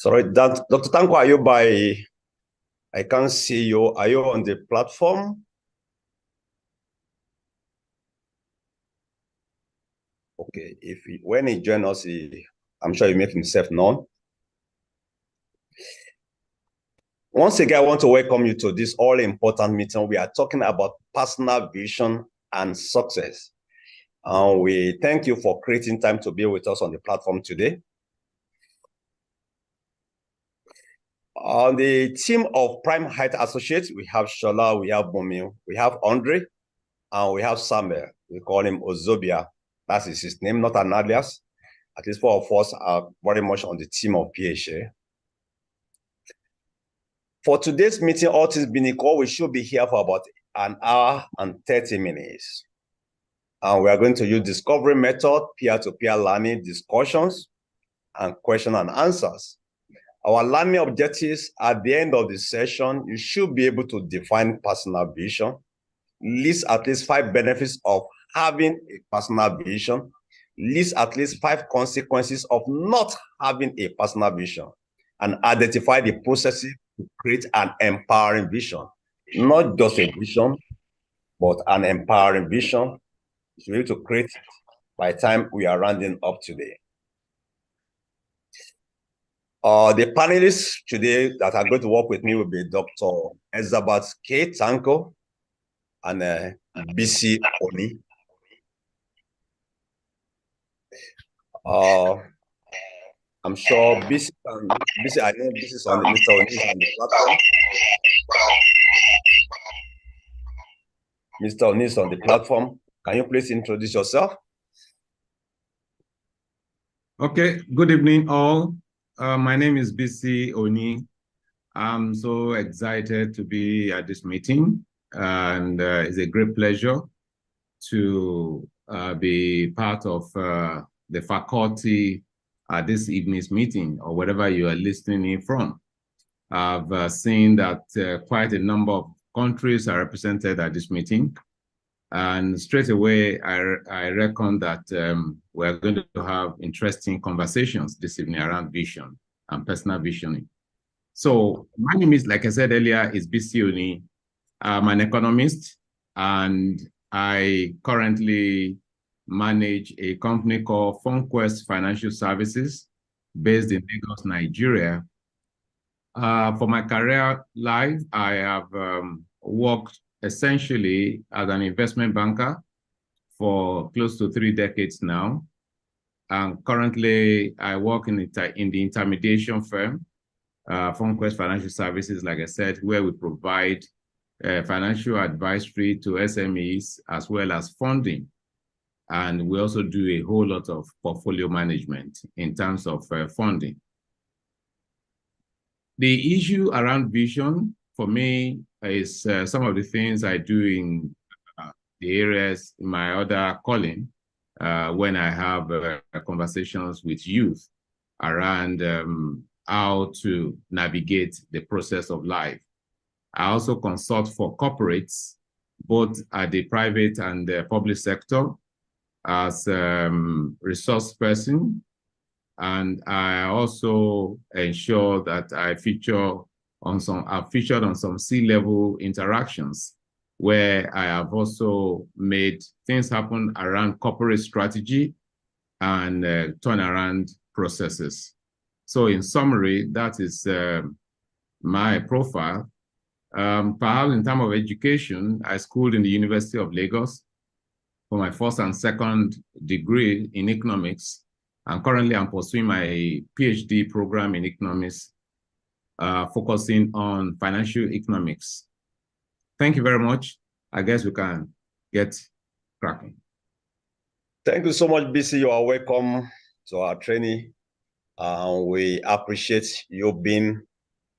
Sorry, Dr. Tanko, are you I can't see you. Are you on the platform? Okay, when he joins us, I'm sure he make himself known. Once again, I want to welcome you to this all-important meeting. We are talking about personal vision and success. We thank you for creating time to be with us on the platform today. On the team of Prime Height Associates, we have Shola, we have Bumi, we have Andre, and we have Samuel. We call him Ozobia. That is his name, not an alias. At least 4 of us are very much on the team of PHA. For today's meeting, all things being equal, we should be here for about an hour and 30 minutes. And we are going to use discovery method, peer-to-peer learning discussions, and question and answers. Our learning objectives at the end of the session, you should be able to define personal vision, list at least 5 benefits of having a personal vision, list at least 5 consequences of not having a personal vision, and identify the processes to create an empowering vision. Not just a vision, but an empowering vision to be able to create it by the time we are rounding up today. The panelists today that are going to work with me will be Dr. Elizabeth K. Tanko and BC Oni. I'm sure BC, I know BC is on the Mr. Oni is on the platform. Mr. Oni is on the platform. Can you please introduce yourself? Okay, good evening all. My name is BC Oni. I'm so excited to be at this meeting, and it's a great pleasure to be part of the faculty at this evening's meeting, or wherever you are listening in from. I've seen that quite a number of countries are represented at this meeting, and straight away I reckon that we're going to have interesting conversations this evening around vision and personal visioning. So my name is, like I said earlier, is BC Oni. I'm an economist, and I currently manage a company called FunQuest Financial Services based in Lagos, Nigeria. For my career life, I have worked essentially as an investment banker for close to 3 decades now. And currently, I work in the intermediation firm, FunQuest Financial Services, like I said, where we provide financial advisory to SMEs as well as funding. And we also do a whole lot of portfolio management in terms of funding. The issue around vision for me is some of the things I do in the areas in my other calling when I have conversations with youth around how to navigate the process of life. I also consult for corporates, both at the private and the public sector, as resource person. And I also ensure that I've featured on some C-level interactions where I have also made things happen around corporate strategy and turnaround processes. So in summary, that is my profile. Perhaps in terms of education, I schooled in the University of Lagos for my first and second degree in economics. And currently I'm pursuing my PhD program in economics, focusing on financial economics. Thank you very much. I guess we can get cracking. Thank you so much, BC. You are welcome to our training. We appreciate you being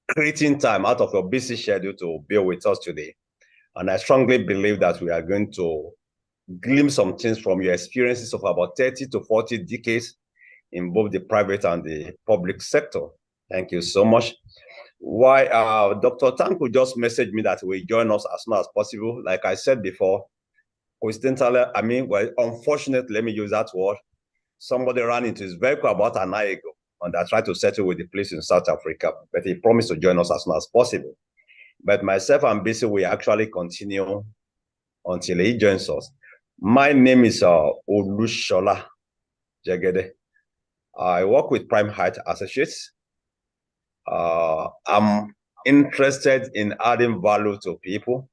creating time out of your busy schedule to be with us today. And I strongly believe that we are going to glimpse some things from your experiences of about 30 to 40 decades in both the private and the public sector. Thank you so much. Why Dr. Tanko just messaged me that will join us as soon as possible. Like I said before, coincidentally, well, unfortunately, let me use that word, somebody ran into his vehicle about an hour ago. and I tried to settle with the police in South Africa, but he promised to join us as soon as possible. But myself and BC, we actually continue until he joins us. My name is Olushola Jegede. I work with Prime Height Associates. I'm interested in adding value to people.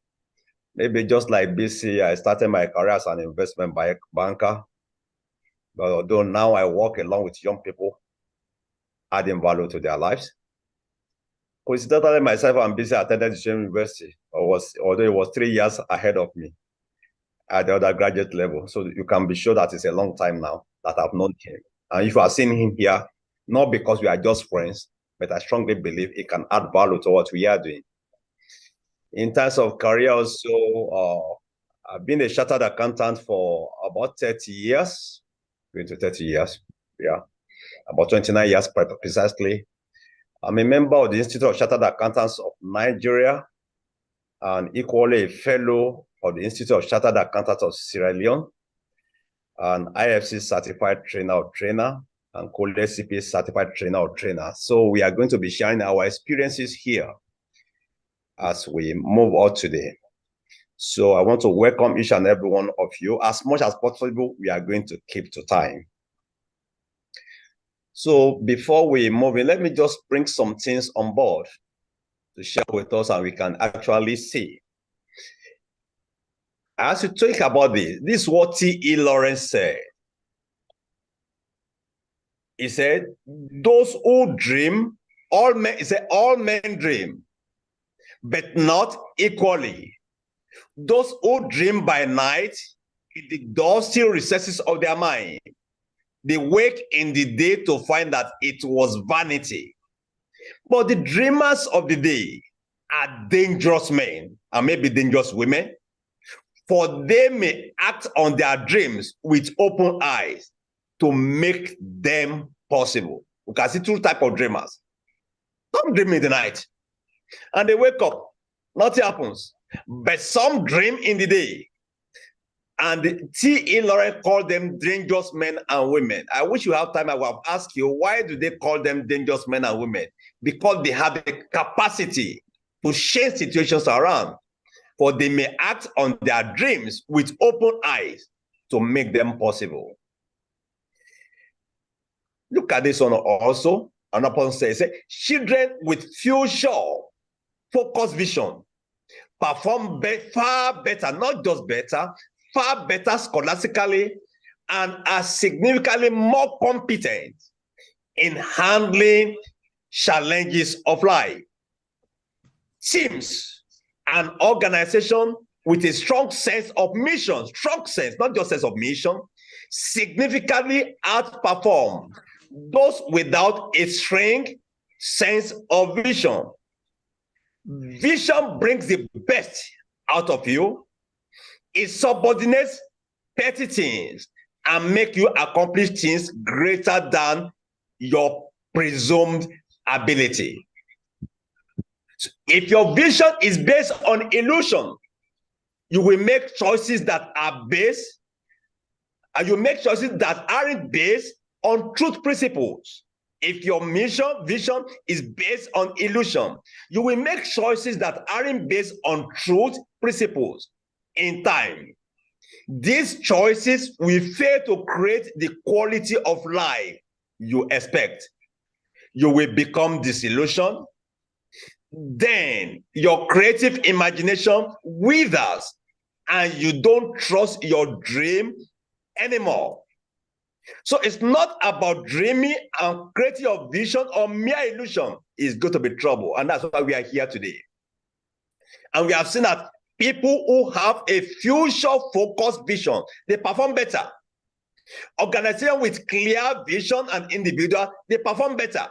Maybe just like BC, I started my career as an investment banker. But although now I work along with young people, adding value to their lives. Coincidentally, myself and BC attended the same university, although it was 3 years ahead of me at the undergraduate level. So you can be sure that it's a long time now that I've known him. And if you are seeing him here, not because we are just friends, but I strongly believe it can add value to what we are doing. In terms of career also, I've been a chartered accountant for about 30 years, going to 30 years, yeah, about 29 years precisely. I'm a member of the Institute of Chartered Accountants of Nigeria and equally a fellow of the Institute of Chartered Accountants of Sierra Leone, an IFC certified trainer, and Cole CP certified trainer. So we are going to be sharing our experiences here as we move on today. So I want to welcome each and every one of you. As much as possible, we are going to keep to time. So before we move in, let me just bring some things on board to share with us and we can actually see. As you think about this is what T.E. Lawrence said. He said, those who dream, all men dream, but not equally. Those who dream by night, in the dusty recesses of their mind, they wake in the day to find that it was vanity. But the dreamers of the day are dangerous men and maybe dangerous women, for they may act on their dreams with open eyes to make them possible. You can see two types of dreamers. Some dream in the night and they wake up, nothing happens. But some dream in the day. And T.E. Lawrence called them dangerous men and women. I wish you have time. I will have asked you, why do they call them dangerous men and women? Because they have the capacity to change situations around, for they may act on their dreams with open eyes to make them possible. Look at this one also. Another person says, children with future focused vision perform far better, not just better, far better scholastically, and are significantly more competent in handling challenges of life. Teams and organization with a strong sense of mission, strong sense, not just sense of mission, significantly outperform those without a strong sense of vision. Vision brings the best out of you. It subordinates petty things and make you accomplish things greater than your presumed ability. So if your vision is based on illusion, you will make choices that are based, and you make choices that aren't based on truth principles. If your vision is based on illusion, you will make choices that aren't based on truth principles. In time, these choices will fail to create the quality of life you expect. You will become disillusioned. Then your creative imagination withers and you don't trust your dream anymore. So it's not about dreaming and creating your vision or mere illusion. It's going to be trouble. And that's why we are here today. And we have seen that people who have a future-focused vision, they perform better. Organizations with clear vision and individual, they perform better.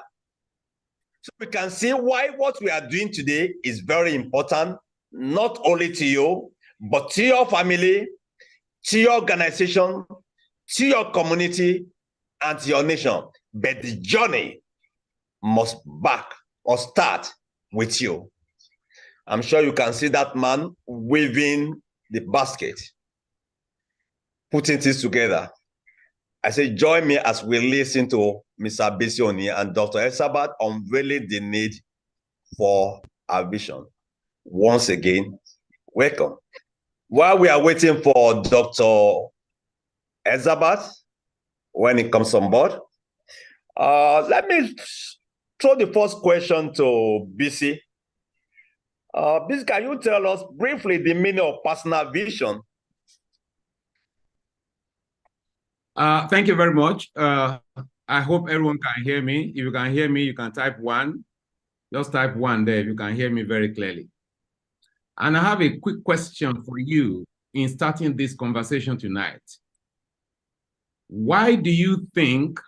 So we can see why what we are doing today is very important, not only to you, but to your family, to your organization, to your community, and to your nation. But the journey must start with you. I'm sure you can see that man weaving the basket, putting things together. I say, join me as we listen to Mr. Bisi Oni and Dr. Elizabeth unveiling the need for our vision. Once again, welcome. While we are waiting for Dr. Elizabeth, when it comes on board, let me throw the first question to Bisi. Bisi, can you tell us briefly the meaning of personal vision? Thank you very much. I hope everyone can hear me. If you can hear me, you can type 1. Just type 1 there if you can hear me very clearly. And I have a quick question for you in starting this conversation tonight. Why do you think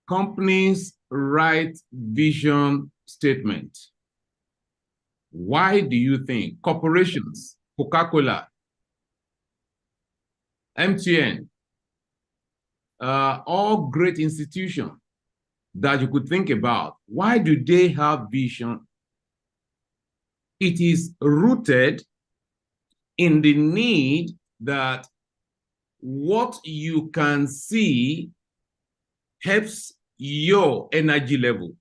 companies write vision statement? Why do you think corporations, Coca-Cola, MTN, all great institutions that you could think about, why do they have vision? It is rooted in the need that what you can see helps your energy level.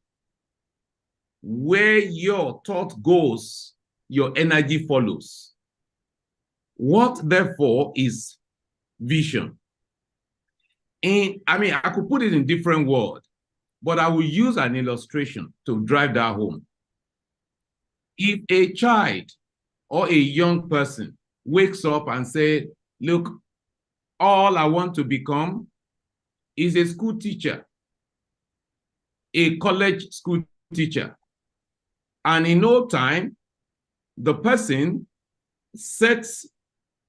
Where your thought goes, your energy follows. What, therefore, is vision? I could put it in different words, but I will use an illustration to drive that home. If a child or a young person wakes up and says, look, all I want to become is a school teacher, a college school teacher. And in no time, the person sets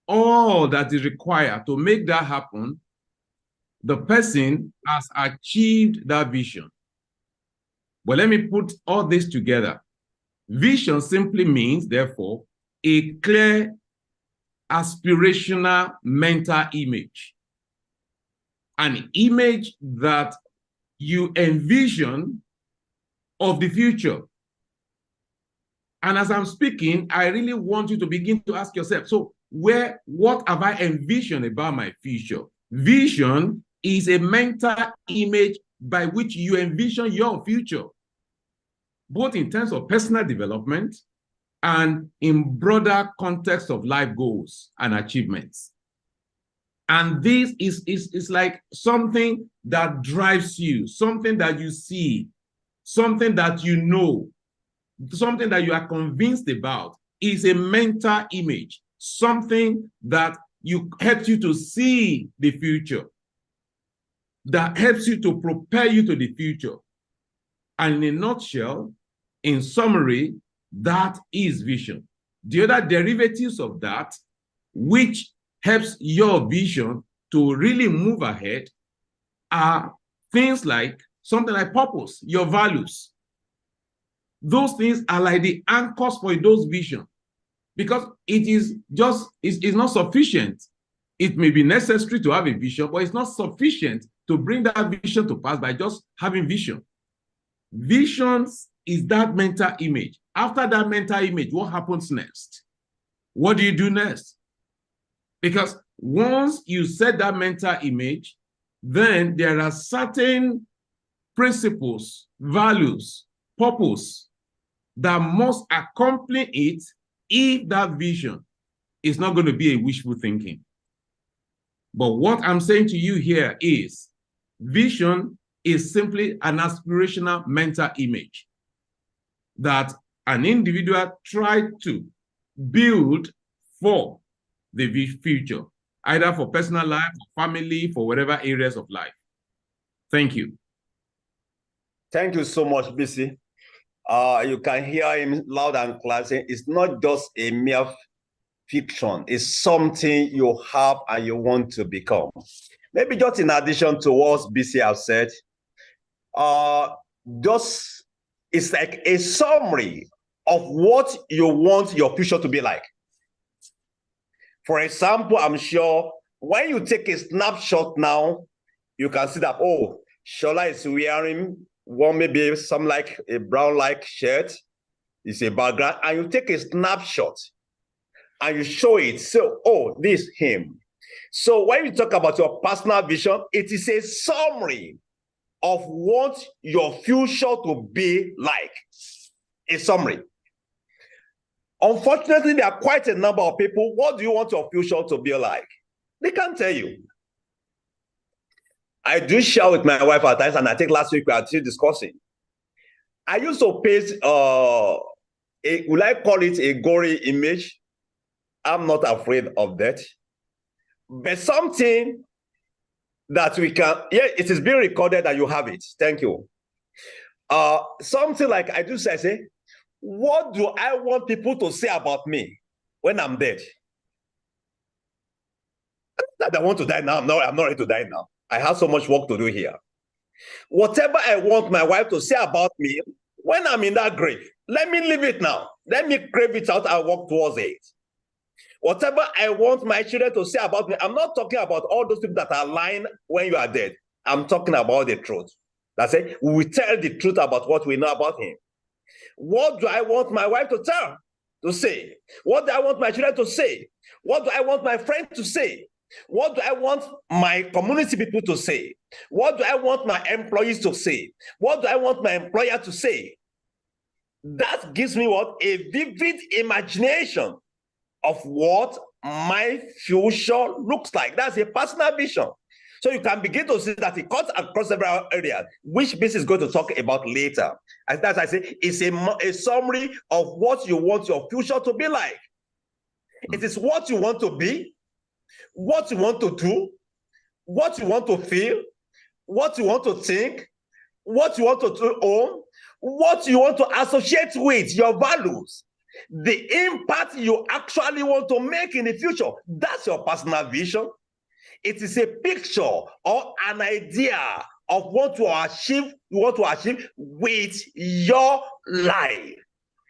all that is required to make that happen. The person has achieved that vision. But let me put all this together. Vision simply means, therefore, a clear, aspirational mental image. An image that you envision of the future. And as I'm speaking, I really want you to begin to ask yourself, so what have I envisioned about my future? Vision is a mental image by which you envision your future, both in terms of personal development and in broader context of life goals and achievements. And this is like something that drives you, something that you see, something that you know, something that you are convinced about. Is a mental image, something that helps you to see the future, that helps you to prepare you to the future. And in a nutshell, in summary, that is vision. The other derivatives of that, which helps your vision to really move ahead, are things like something like purpose, your values. Those things are like the anchors for those visions, because it's not sufficient. It may be necessary to have a vision, but it's not sufficient to bring that vision to pass by just having vision. Visions is that mental image. After that mental image, what happens next? What do you do next? Because once you set that mental image, then there are certain principles, values, purpose that must accompany it if that vision is not going to be a wishful thinking. But what I'm saying to you here is vision is simply an aspirational mental image that an individual tried to build for the future, either for personal life, for family, for whatever areas of life. Thank you. Thank you so much, Bisi. You can hear him loud and clear saying it's not just a mere fiction, it's something you have and you want to become. Maybe just in addition to what Bisi has said, it's like a summary of what you want your future to be like. For example, I'm sure when you take a snapshot now, you can see that, oh, Shola is wearing one, maybe some like a brown like shirt, it's a background, and you take a snapshot and you show it. So, oh, this is him. So when you talk about your personal vision, it is a summary of what your future to be like. A summary. Unfortunately, there are quite a number of people. What do you want your future to be like? They can't tell you. I do share with my wife at times, and I think last week we were still discussing. I used to paste, will I call it a gory image? I'm not afraid of that. But something that we can, yeah, it is being recorded that you have it. Thank you. Something like I do say, what do I want people to say about me when I'm dead? That I want to die now. I'm not ready to die now. I have so much work to do here. Whatever I want my wife to say about me when I'm in that grave, let me leave it now. Let me crave it out and work towards it. Whatever I want my children to say about me, I'm not talking about all those people that are lying when you are dead. I'm talking about the truth. That's it. We will tell the truth about what we know about him. What do I want my wife to say? What do I want my children to say? What do I want my friends to say? What do I want my community people to say? What do I want my employees to say? What do I want my employer to say? That gives me what? A vivid imagination of what my future looks like. That's a personal vision. So you can begin to see that it cuts across several areas, which BC is going to talk about later. As I say, it's a summary of what you want your future to be like. It is what you want to be, what you want to do, what you want to feel, what you want to think, what you want to own, what you want to associate with, your values, the impact you actually want to make in the future. That's your personal vision. It is a picture or an idea of what you want to achieve with your life.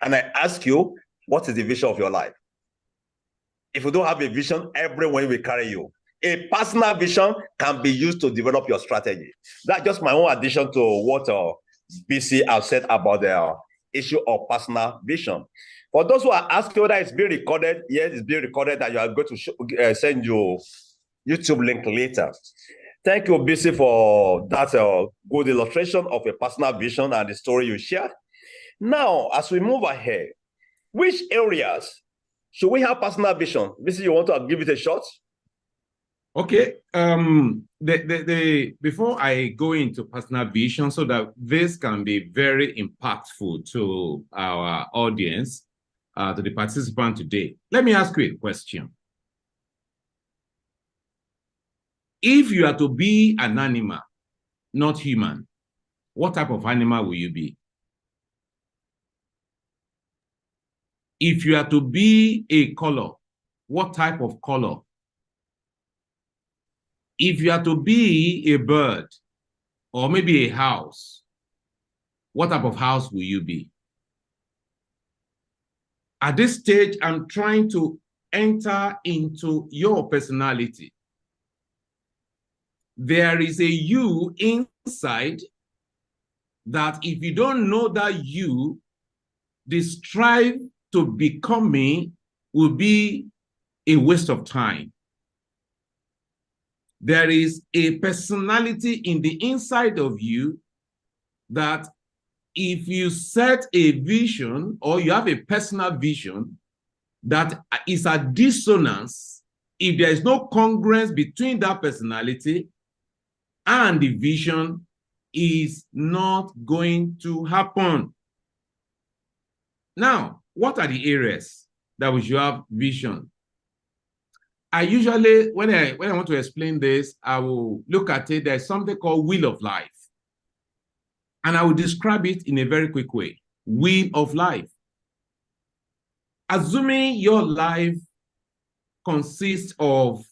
And I ask you, what is the vision of your life? If you don't have a vision, everyone will carry you. A personal vision can be used to develop your strategy. That's just my own addition to what BC has said about the issue of personal vision. For those who are asking whether it's being recorded, yes, it's being recorded, and you are going to send your YouTube link later. Thank you, BC, for that good illustration of a personal vision and the story you shared. Now, as we move ahead, which areas should we have personal vision? BC, you want to give it a shot? Okay. Before I go into personal vision, so that this can be very impactful to our audience, to the participant today, let me ask you a question. If you are to be an animal, not human, what type of animal will you be? If you are to be a color, what type of color? If you are to be a bird or maybe a house, what type of house will you be? At this stage, I'm trying to enter into your personality. There is a you inside that if you don't know that you, the strive to become me will be a waste of time. There is a personality in the inside of you that if you set a vision or you have a personal vision that is a dissonance, if there is no congruence between that personality and the vision, is not going to happen. Now, what are the areas that we should have vision? I usually, when I want to explain this, I will look at it. There's something called wheel of life. And I will describe it in a very quick way. Wheel of life. Assuming your life consists of,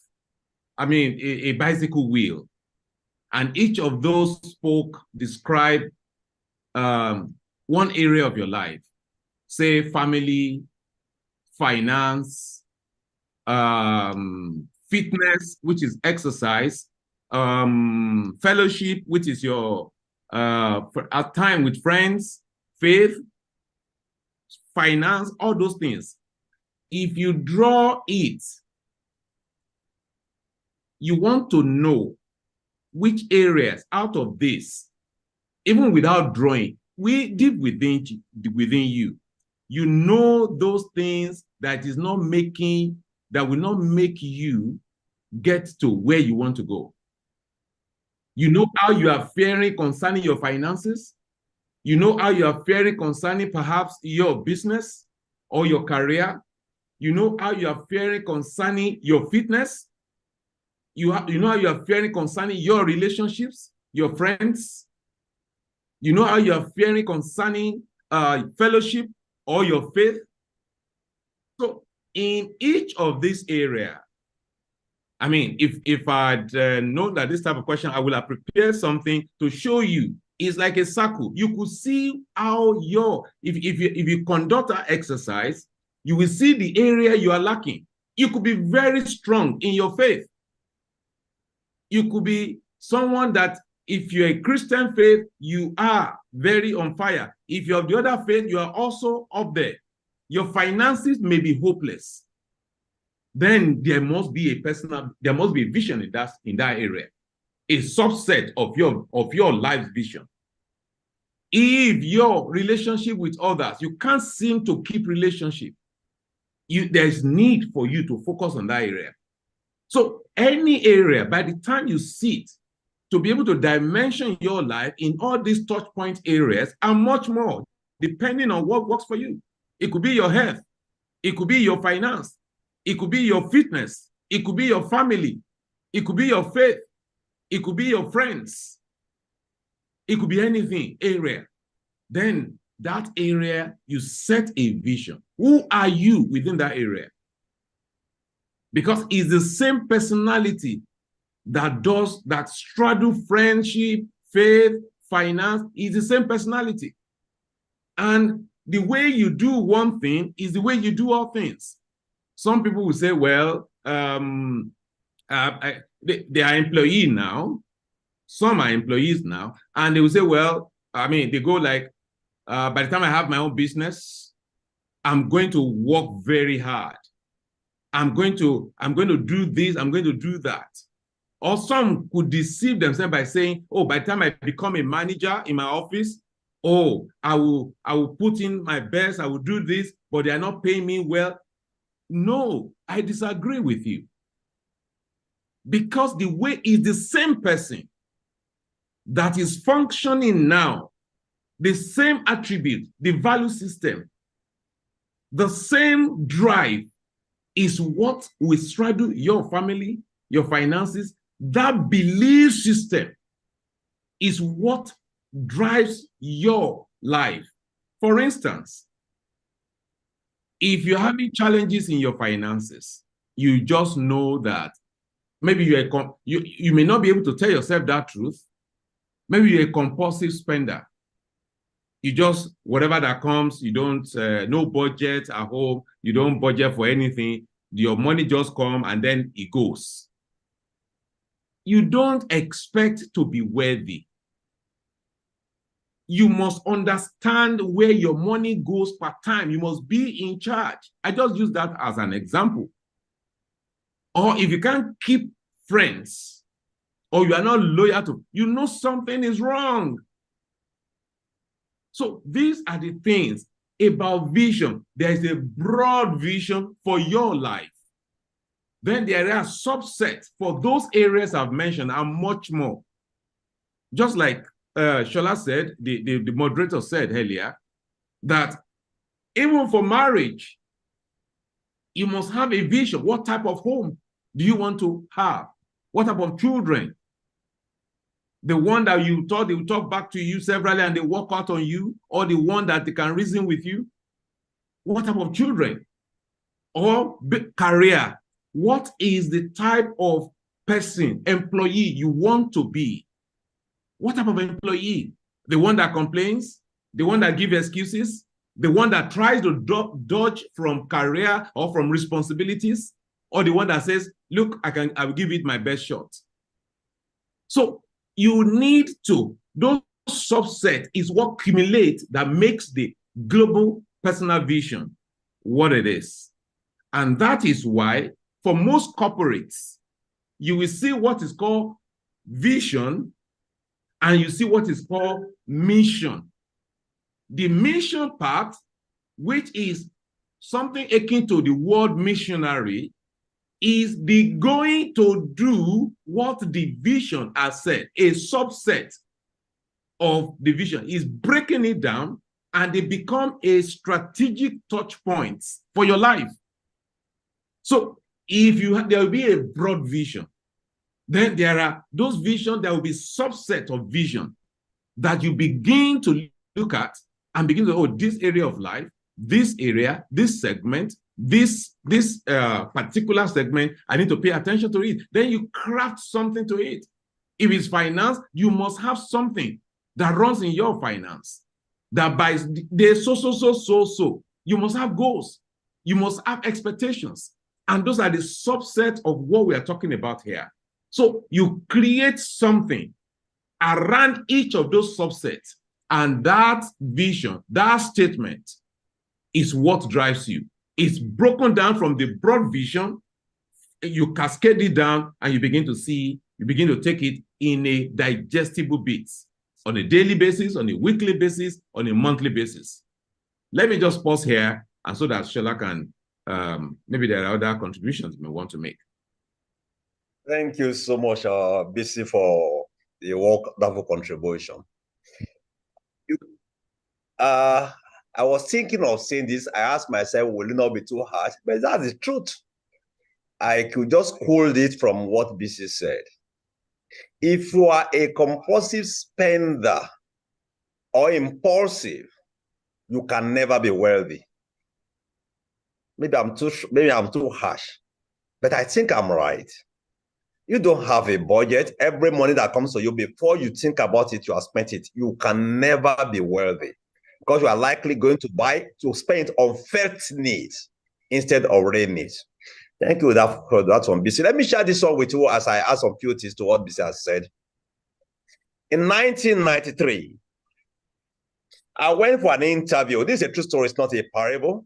a bicycle wheel, and each of those spokes describe one area of your life, say family, finance, fitness, which is exercise, fellowship, which is your time with friends, faith, finance, all those things. If you draw it, you want to know which areas out of this even without drawing, we deep within you. You know those things that will not make you get to where you want to go. You know how you are faring concerning your finances. You know how you are faring concerning perhaps your business or your career. You know how you are faring concerning your fitness. You know how you are faring concerning your relationships, your friends. You know how you are faring concerning fellowship or your faith. So in each of these areas, I mean, if I'd known that this type of question, I would have prepared something to show you. It's like a circle. You could see how if you conduct that exercise, you will see the area you are lacking. You could be very strong in your faith. You could be someone that, if you're a Christian faith, you are very on fire. If you're of the other faith, you are also up there. Your finances may be hopeless. Then there must be a vision in that area, a subset of your life's vision. If your relationship with others, you can't seem to keep relationship, there's need for you to focus on that area. So any area, by the time you sit to be able to dimension your life in all these touch point areas and much more, depending on what works for you. It could be your health. It could be your finance. It could be your fitness. It could be your family. It could be your faith. It could be your friends. It could be anything area. Then that area, you set a vision. Who are you within that area? Because it's the same personality that straddle friendship, faith, finance, is the same personality. And the way you do one thing is the way you do all things. Some people will say, well, they are employees now. Some are employees now. And they will say, well, I mean, they go like, by the time I have my own business, I'm going to work very hard. I'm going to do this, I'm going to do that. Or some could deceive themselves by saying, oh, by the time I become a manager in my office, oh, I will put in my best, I will do this, but they are not paying me well. No, I disagree with you. Because the way is the same person that is functioning now, the same attribute, the value system, the same drive is what will straddle your family, your finances. That belief system is what drives your life. For instance, if you're having challenges in your finances, you just know that maybe you may not be able to tell yourself that truth. Maybe you're a compulsive spender. You just, whatever that comes, you don't, no budget at home, you don't budget for anything, your money just comes and then it goes. You don't expect to be worthy. You must understand where your money goes per time. You must be in charge. I just use that as an example. Or if you can't keep friends, or you are not loyal to, you know something is wrong. So these are the things about vision. There is a broad vision for your life. Then there are subsets for those areas I've mentioned and much more. Just like Shola said, the moderator said earlier, that even for marriage, you must have a vision. What type of home do you want to have? What type of children? The one that you thought they would talk back to you severally and they walk out on you, or the one that they can reason with you? What type of children? Or career? What is the type of person, employee you want to be? What type of employee? The one that complains? The one that gives excuses? The one that tries to dodge from career or from responsibilities? Or the one that says, look, I will give it my best shot? So you need to, those subset is what accumulates that makes the global personal vision what it is. And that is why for most corporates, you will see what is called vision and you see what is called mission. The mission part, which is something akin to the word missionary, is the going to do what the vision has said, a subset of the vision is breaking it down, and they become a strategic touch points for your life. So if there will be a broad vision, then there are those visions, there will be subset of vision that you begin to look at and begin to, oh, this area of life, this area, this segment, this particular segment, I need to pay attention to it. Then you craft something to it. If it's finance, you must have something that runs in your finance, that by the so. You must have goals. You must have expectations. And those are the subset of what we are talking about here. So you create something around each of those subsets, and that vision, that statement is what drives you. It's broken down from the broad vision, you cascade it down, and you begin to take it in a digestible bits on a daily basis, on a weekly basis, on a monthly basis. Let me just pause here, and so that Shola can, maybe there are other contributions you may want to make. Thank you so much, BC, for the wonderful contribution. I was thinking of saying this. I asked myself, will it not be too harsh? But that's the truth. I could just quote it from what BC said. If you are a compulsive spender or impulsive, you can never be wealthy. Maybe I'm too harsh, but I think I'm right. You don't have a budget. Every money that comes to you, before you think about it, you have spent it. You can never be wealthy, because you are likely going to spend it on felt needs instead of real needs. Thank you for that one, BC. Let me share this one with you as I add some few things to what BC has said. In 1993, I went for an interview. This is a true story, it's not a parable.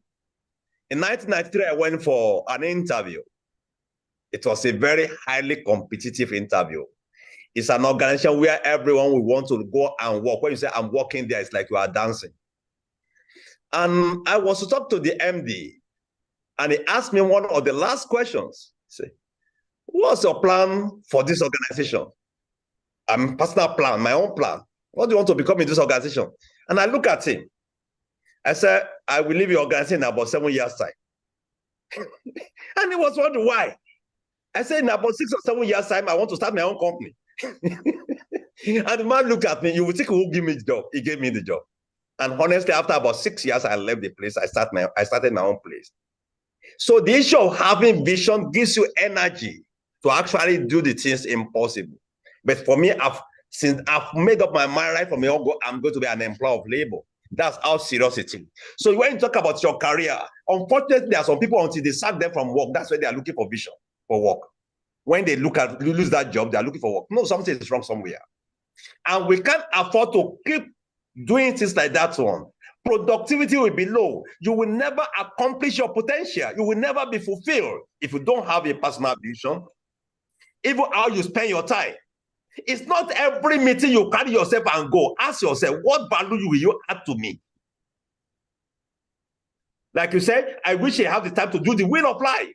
In 1993, I went for an interview. It was a very highly competitive interview. It's an organization where everyone will want to go and work. When you say I'm working there, it's like you are dancing. And I was to talk to the MD, and he asked me one of the last questions. He said, what's your plan for this organization? Personal plan, my own plan. What do you want to become in this organization? And I look at him. I said, I will leave your organization in about 7 years' time. And he was wondering why. I said, in about 6 or 7 years' time, I want to start my own company. And the man looked at me. You would think, who give me the job? He gave me the job. And honestly, after about 6 years, I left the place. I started my own place. So the issue of having vision gives you energy to actually do the things impossible. But for me, since I've made up my mind right from the go, I'm going to be an employee of labor. That's how serious it is. So when you talk about your career, unfortunately, there are some people, until they sack them from work, that's why they are looking for vision for work. When they lose that job, they are looking for work. No, something is wrong somewhere. And we can't afford to keep doing things like that one. Productivity will be low. You will never accomplish your potential. You will never be fulfilled if you don't have a personal vision. Even how you spend your time. It's not every meeting you carry yourself and go. Ask yourself, what value will you add to me? Like you said, I wish I have the time to do the will of life.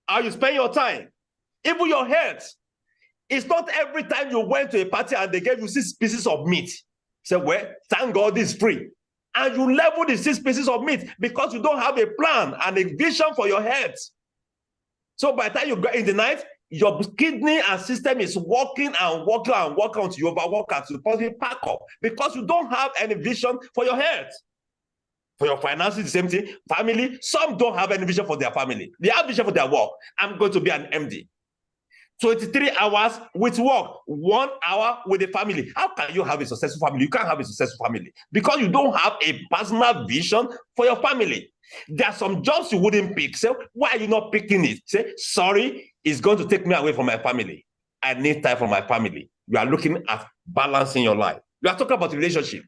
How you spend your time. Even your health. It's not every time you went to a party and they gave you 6 pieces of meat. Say, well, thank God this is free. And you level the 6 pieces of meat because you don't have a plan and a vision for your health. So by the time you go in the night, your kidney and system is working and working and working until you overwork and you possibly pack up because you don't have any vision for your health. For your finances, the same thing. Family, some don't have any vision for their family. They have vision for their work. I'm going to be an MD. 23 hours with work, 1 hour with the family. How can you have a successful family? You can't have a successful family because you don't have a personal vision for your family. There are some jobs you wouldn't pick. Say, why are you not picking it? Say, sorry, it's going to take me away from my family. I need time for my family. You are looking at balancing your life. You are talking about relationship.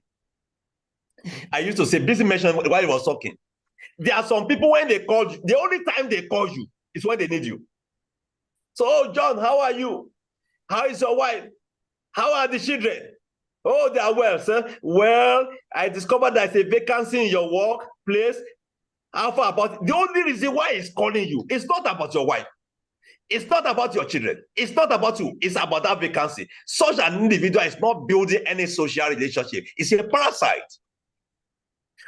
I used to say, busy mentioned while he was talking. There are some people when they call you, the only time they call you is when they need you. So, oh, John, how are you? How is your wife? How are the children? Oh, they are well, sir. Well, I discovered there's a vacancy in your workplace. How far about it? The only reason why he's calling you, it's not about your wife. It's not about your children. It's not about you. It's about that vacancy. Such an individual is not building any social relationship. It's a parasite.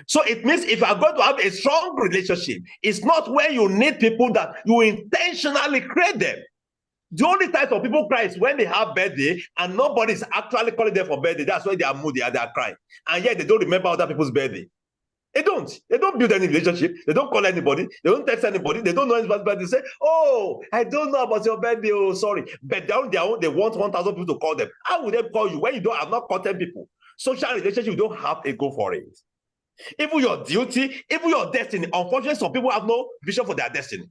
So it means if you are going to have a strong relationship, it's not when you need people that you intentionally create them. The only time some people cry is when they have birthday and nobody is actually calling them for birthday. That's why they are moody and they are crying. And yet they don't remember other people's birthday. They don't. They don't build any relationship. They don't call anybody. They don't text anybody. They don't know anybody's birthday. They say, oh, I don't know about your birthday. Oh, sorry. But they want 1,000 people to call them. How would they call you when you don't have not called 10 people? Social relationship, you don't have a go for it. Even your duty, even your destiny. Unfortunately, some people have no vision for their destiny.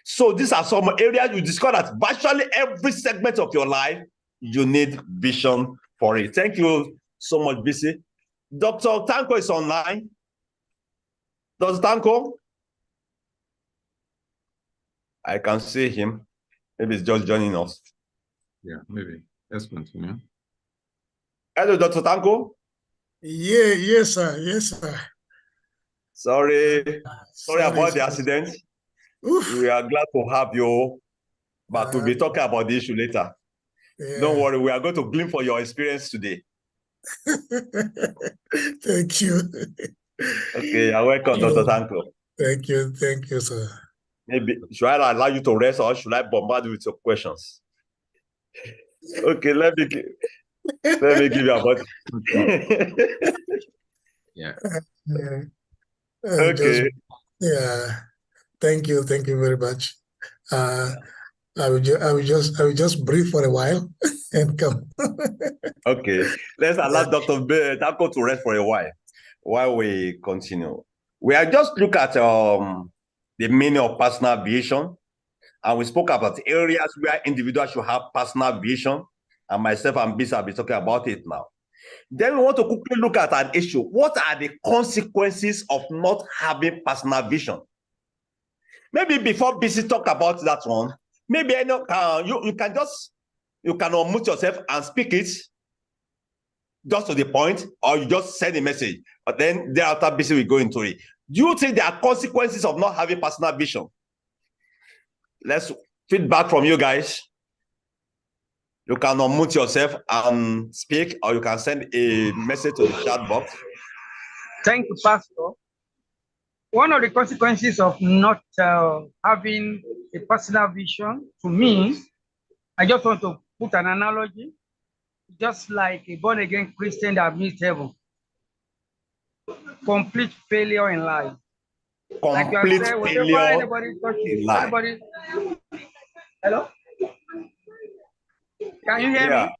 So these are some areas you discover that virtually every segment of your life, you need vision for it. Thank you so much, BC. Dr. Tanko is online. Dr. Tanko? I can see him. Maybe he's just joining us. Yeah, maybe. Let's continue. Hello, Dr. Tanko? Yeah, yes, sir. Yes, sir. Sorry about the accident. Oof. We are glad to have you, but we'll be talking about the issue later. Yeah. Don't worry, we are going to glean for your experience today. Thank you. Okay, you're welcome, Dr. Tanko. Thank you, sir. Maybe should I allow you to rest or should I bombard you with your questions? Okay, let me give you a button. Yeah. Okay. Thank you very much. I will just breathe for a while and come. Okay, let's allow Dr. Tanko to rest for a while we continue. We are just look at the meaning of personal vision, and we spoke about areas where individuals should have personal vision, and myself and Bisa will be talking about it now. Then we want to quickly look at an issue. What are the consequences of not having personal vision? Maybe before BC talk about that one, maybe you can unmute yourself and speak it just to the point, or you just send a message. But then thereafter, BC will go into it. Do you think there are consequences of not having personal vision? Let's feedback from you guys. You can unmute yourself and speak, or you can send a message to the chat box. Thank you, Pastor. One of the consequences of not having a personal vision, to me, I just want to put an analogy, just like a born-again Christian that meets heaven. Complete failure in life. Complete failure in life. Hello? Can you hear me?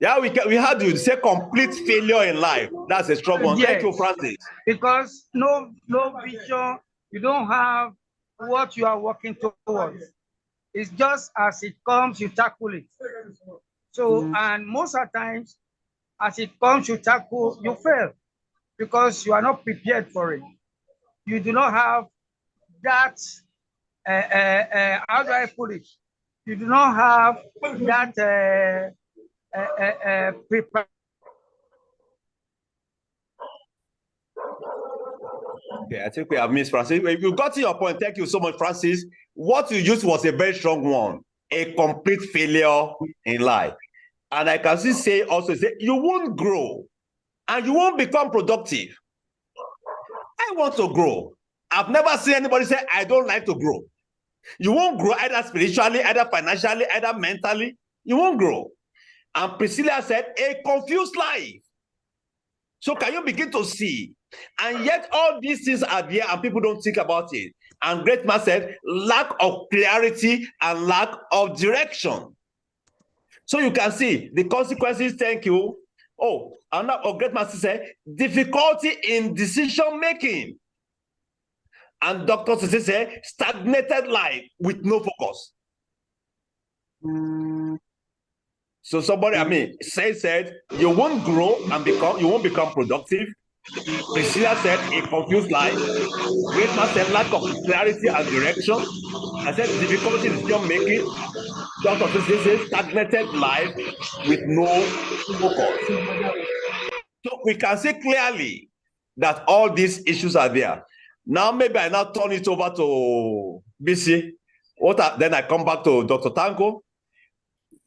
Yeah, we had to say complete failure in life. That's a strong one. Yes. Thank you, Francis. Because no vision, you don't have what you are working towards. It's just as it comes, you tackle it. So, and most of the times, as it comes, you tackle, you fail because you are not prepared for it. You do not have that, how do I put it? You do not have that prepared. Okay, I think we have missed Francis. You got to your point. Thank you so much, Francis. What you used was a very strong one, a complete failure in life. And I can say you won't grow and you won't become productive. I want to grow. I've never seen anybody say, I don't like to grow. You won't grow either spiritually, either financially, either mentally. You won't grow. And Priscilla said, a confused life. So can you begin to see? And yet all these things are there and people don't think about it. And Great Man said, lack of clarity and lack of direction. So you can see the consequences, thank you. Oh, and now Great Man said, difficulty in decision making. And Dr. Sisi said, stagnated life with no focus. So somebody, said, you won't grow and you won't become productive. Priscilla said, a confused life. Great Man said, lack of clarity and direction. I said difficulty in decision making. Doctor says stagnated life with no focus. So we can see clearly that all these issues are there. Now, maybe I now turn it over to BC. Then I come back to Dr. Tanko.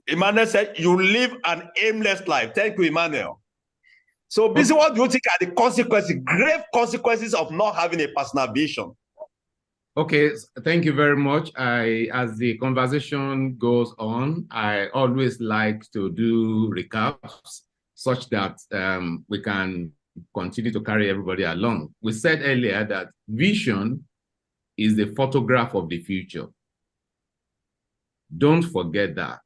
Emmanuel said, you live an aimless life. Thank you, Emmanuel. So, BC, what do you think are the consequences, grave consequences of not having a personal vision? Okay, thank you very much. As the conversation goes on, I always like to do recaps such that we can continue to carry everybody along. We said earlier that vision is the photograph of the future. Don't forget that.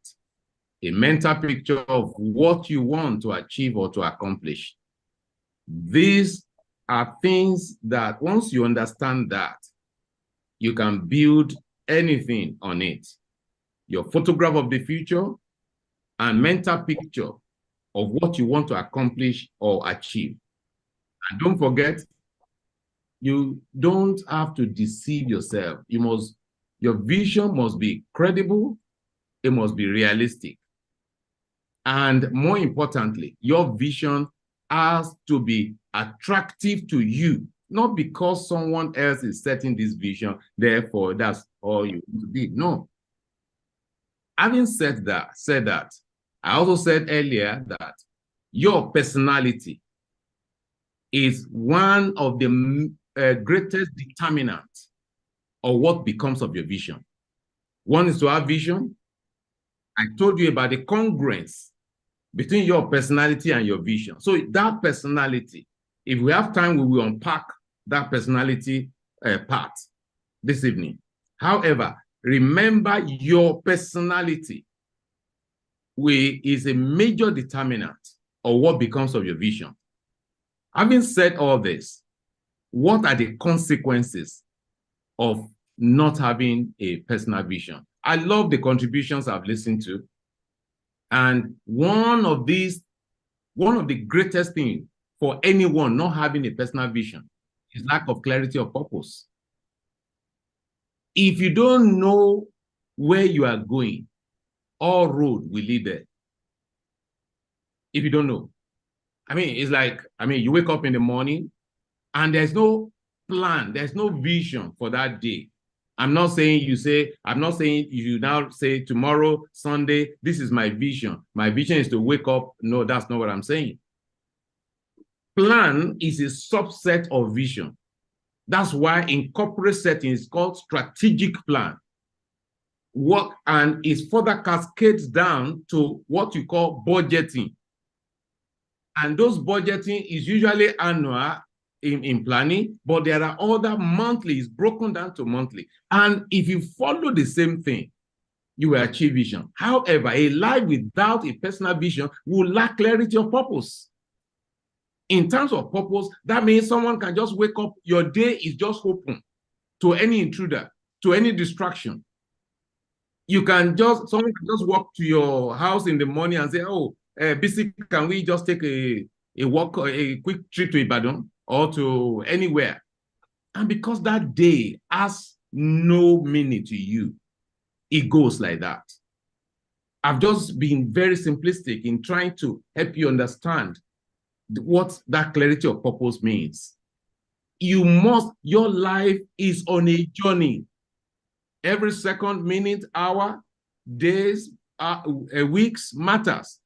A mental picture of what you want to achieve or to accomplish. These are things that once you understand that, you can build anything on it. Your photograph of the future and mental picture of what you want to accomplish or achieve. And don't forget, you don't have to deceive yourself. Your vision must be credible, it must be realistic. And more importantly, your vision has to be attractive to you, not because someone else is setting this vision, therefore that's all you need to be. No. Having said that, I also said earlier that your personality is one of the greatest determinants of what becomes of your vision. One is to have vision. I told you about the congruence between your personality and your vision. So that personality, if we have time, we will unpack that personality part this evening. However, remember your personality is a major determinant of what becomes of your vision. Having said all this, what are the consequences of not having a personal vision? I love the contributions I've listened to. And one of the greatest things for anyone not having a personal vision is lack of clarity of purpose. If you don't know where you are going, all road will lead there. If you don't know. It's like, you wake up in the morning and there's no plan, there's no vision for that day. I'm not saying you now say tomorrow, Sunday, this is my vision. My vision is to wake up. No, that's not what I'm saying. Plan is a subset of vision. That's why in corporate settings, it's called strategic plan. And it further cascades down to what you call budgeting. And those budgeting is usually annual in planning, but there are other monthly, it's broken down to monthly. And if you follow the same thing, you will achieve vision. However, a life without a personal vision will lack clarity of purpose. In terms of purpose, that means someone can just wake up, your day is just open to any intruder, to any distraction. Someone can just walk to your house in the morning and say, oh, BC, can we just take a walk, a quick trip to Ibadan or to anywhere? And because that day has no meaning to you, it goes like that. I've just been very simplistic in trying to help you understand what that clarity of purpose means. Your life is on a journey. Every second, minute, hour, days, weeks matters.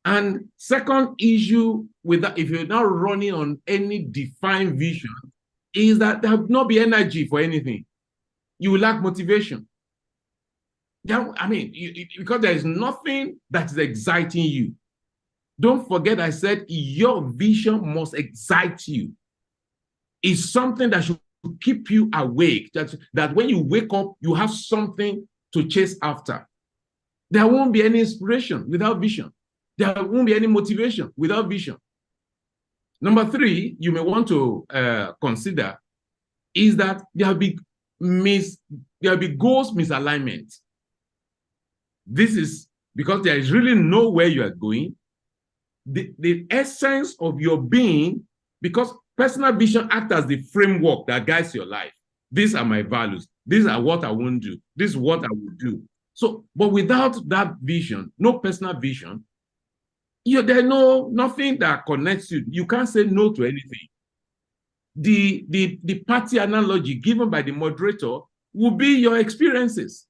And second issue with that, if you're not running on any defined vision, is that there will not be energy for anything. You will lack motivation. Because there is nothing that is exciting you. Don't forget I said your vision must excite you. It's something that should keep you awake, that when you wake up, you have something to chase after. There won't be any inspiration without vision. There won't be any motivation without vision. Number 3, you may want to consider is that there will be goals misalignment. This is because there is really nowhere you are going. The essence of your being, because personal vision acts as the framework that guides your life. These are my values. These are what I won't do. This is what I will do. So, but without that vision, no personal vision, there's nothing that connects you. You can't say no to anything. The party analogy given by the moderator will be your experiences.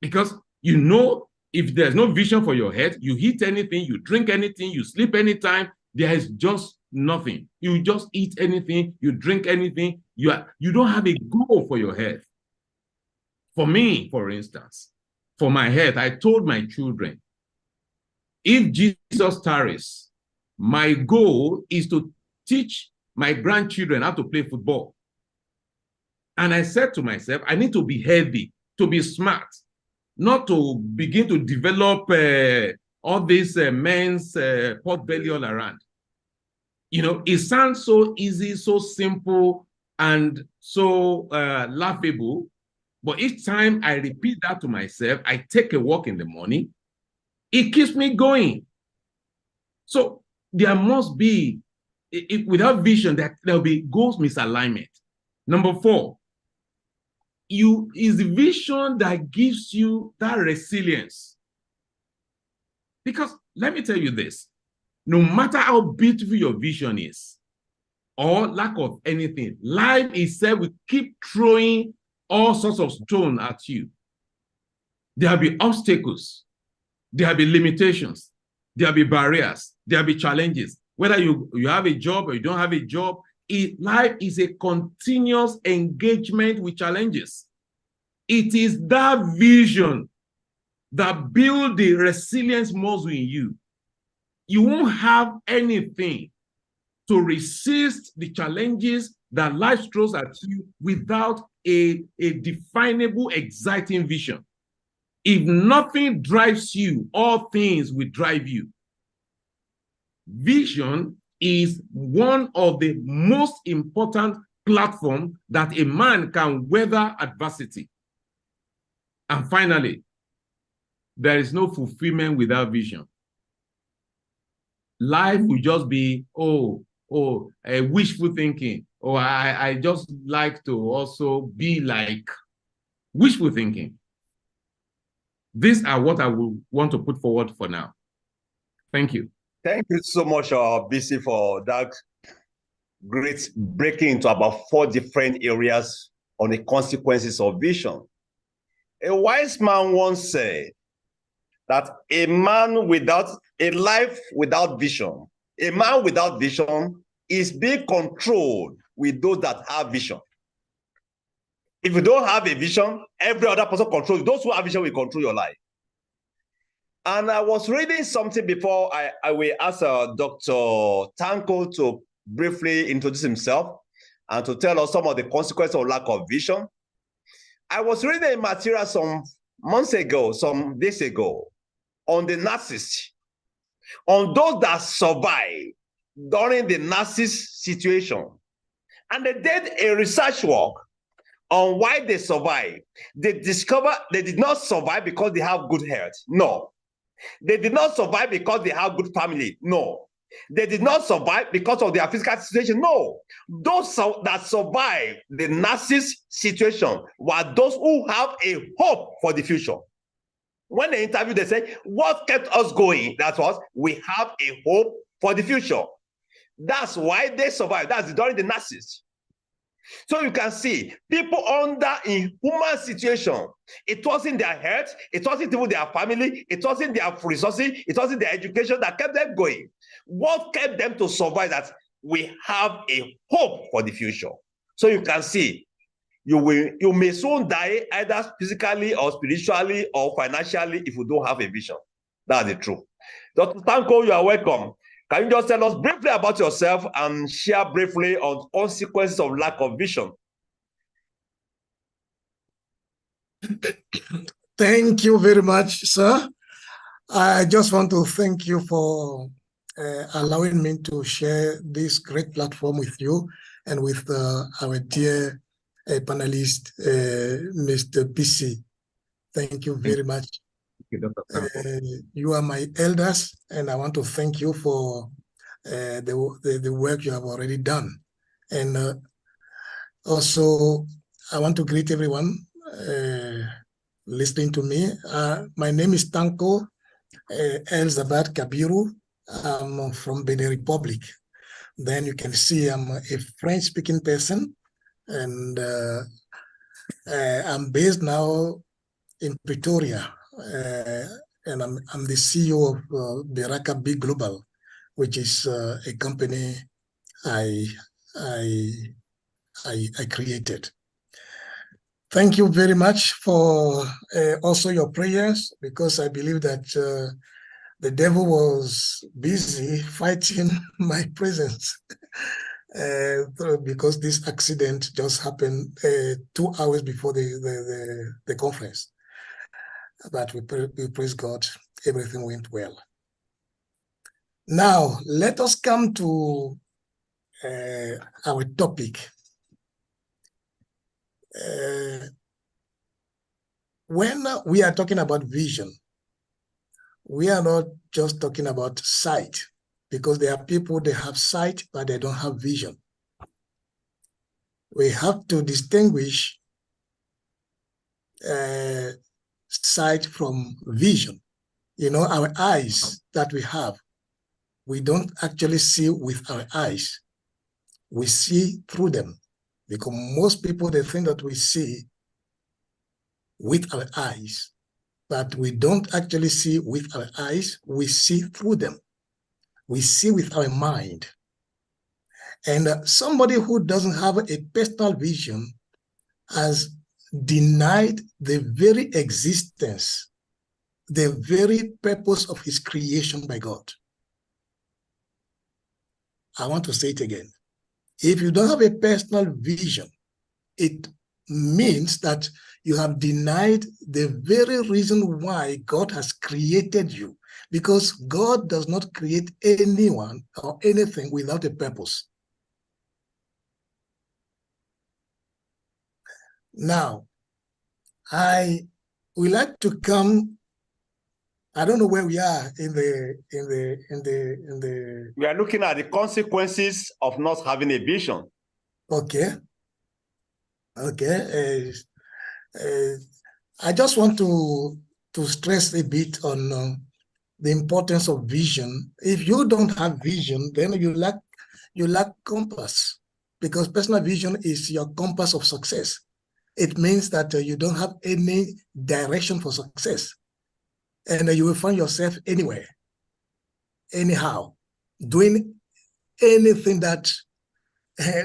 Because if there's no vision for your head, you eat anything, you drink anything, you sleep anytime, there is just nothing. You just eat anything, you drink anything, you don't have a goal for your health. For me, for instance, for my health, I told my children, if Jesus tarries, my goal is to teach my grandchildren how to play football. And I said to myself, I need to be healthy, to be smart, not to begin to develop all these men's pot belly all around. It sounds so easy, so simple, and so laughable. But each time I repeat that to myself, I take a walk in the morning, it keeps me going. So there must be, without vision, there'll be goals misalignment. Number 4, is the vision that gives you that resilience. Because let me tell you this, no matter how beautiful your vision is, or lack of anything, life itself will keep throwing all sorts of stones at you. There'll be obstacles, there'll be limitations, there'll be barriers, there'll be challenges. Whether you have a job or you don't have a job, life is a continuous engagement with challenges. It is that vision that builds the resilience muscle in you. You won't have anything to resist the challenges that life throws at you without a definable, exciting vision. If nothing drives you, all things will drive you. Vision is one of the most important platforms that a man can weather adversity. And finally, there is no fulfillment without vision. Life will just be, wishful thinking. Or I just like to also be like wishful thinking. These are what I will want to put forward for now. Thank you. Thank you so much, BC, for that great breaking into about 4 different areas on the consequences of vision. A wise man once said that a life without vision, a man without vision is being controlled with those that have vision. If you don't have a vision, every other person controls you. Those who have vision will control your life. And I was reading something before I will ask Dr. Tanko to briefly introduce himself and to tell us some of the consequences of lack of vision. I was reading a material some days ago, on the Nazis, on those that survived during the Nazi situation. And they did a research work on why they survived. They discovered they did not survive because they have good health. No. They did not survive because they have good family. No. They did not survive because of their physical situation. No. Those that survived the Nazi situation were those who have a hope for the future. When they interview, they say, what kept us going? That was, we have a hope for the future. That's why they survived. That's during the Nazis. So you can see people under inhuman situation. It wasn't their health, it wasn't even their family, it wasn't their resources, it wasn't their education that kept them going. What kept them to survive? That we have a hope for the future. So you can see you may soon die either physically or spiritually or financially if you don't have a vision. That's the truth. Dr. Tanko, you are welcome. Can you just tell us briefly about yourself and share briefly on consequences of lack of vision? Thank you very much, sir. I just want to thank you for allowing me to share this great platform with you and with our dear panelist, Mr. BC. Thank you very much. You are my elders, and I want to thank you for the work you have already done. And also, I want to greet everyone listening to me. My name is Tanko Elzabat Kabiru. I'm from Benin Republic. Then you can see I'm a French-speaking person, and I'm based now in Pretoria, and I'm the CEO of Beraka Big Global, which is a company I created. Thank you very much for also your prayers, because I believe that the devil was busy fighting my presence because this accident just happened 2 hours before the conference. But we praise God, everything went well. Now, let us come to our topic. When we are talking about vision, we are not just talking about sight, because there are people that have sight, but they don't have vision. We have to distinguish sight from vision. You know, our eyes that we have, we don't actually see with our eyes. We see through them, because most people, they think that we see with our eyes, but we don't actually see with our eyes. We see through them. We see with our mind. And somebody who doesn't have a personal vision has denied the very existence, the very purpose of his creation by God. I want to say it again. If you don't have a personal vision, it means that you have denied the very reason why God has created you, because God does not create anyone or anything without a purpose. Now, I would like to come. I don't know where we are in the. We are looking at the consequences of not having a vision. Okay. Okay. I just want to stress a bit on the importance of vision. If you don't have vision, then you lack compass, because personal vision is your compass of success. It means that you don't have any direction for success, and you will find yourself anywhere, anyhow, doing anything that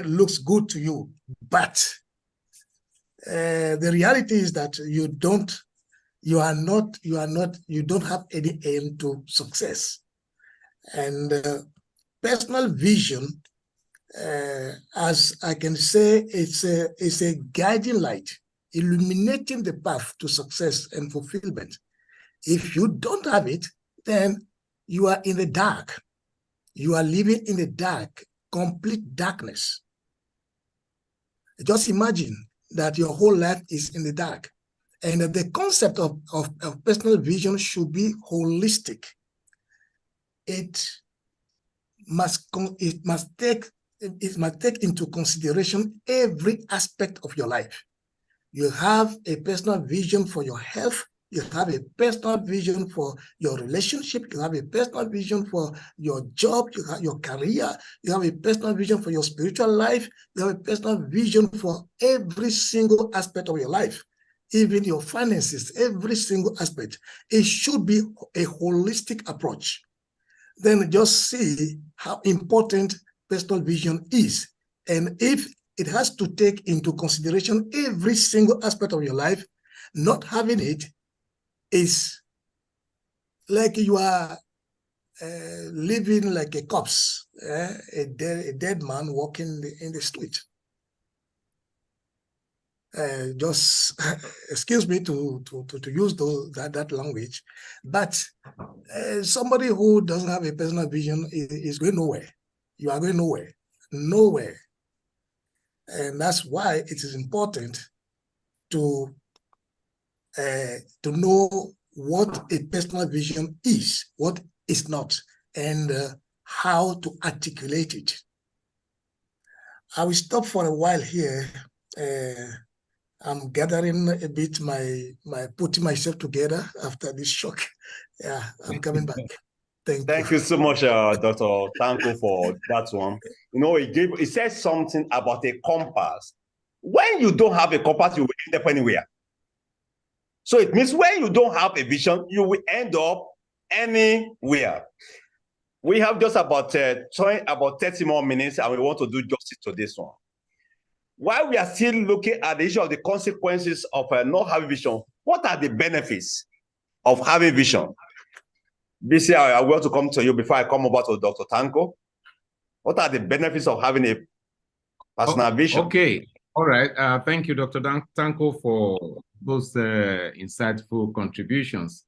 looks good to you. But the reality is that you don't have any aim to success. And personal vision, as I can say, it's a guiding light, illuminating the path to success and fulfillment. If you don't have it, then you are in the dark. You are living in the dark, complete darkness. Just imagine that your whole life is in the dark. And the concept of personal vision should be holistic. It must take into consideration every aspect of your life. You have a personal vision for your health. You have a personal vision for your relationship. You have a personal vision for your job. You have your career. You have a personal vision for your spiritual life. You have a personal vision for every single aspect of your life, even your finances, every single aspect. It should be a holistic approach. Then just see how important personal vision is. And if it has to take into consideration every single aspect of your life, not having it is like you are living like a corpse, a dead man walking in the street. Just excuse me to use that language, but somebody who doesn't have a personal vision is going nowhere. You are going nowhere. And that's why it is important to know what a personal vision is, what is not, and how to articulate it. I will stop for a while here I'm gathering a bit, putting myself together after this shock. Yeah, I'm coming back. Thank you so much, Dr. Tanko, for that one. You know, he said something about a compass. When you don't have a compass, you will end up anywhere. So it means when you don't have a vision, you will end up anywhere. We have just about 30 more minutes, and we want to do justice to this one. While we are still looking at the issue of the consequences of not having vision, what are the benefits of having vision? BC, I want to come to you before I come over to Dr. Tanko. What are the benefits of having a personal vision? Okay, all right. Thank you, Dr. Tanko, for those insightful contributions.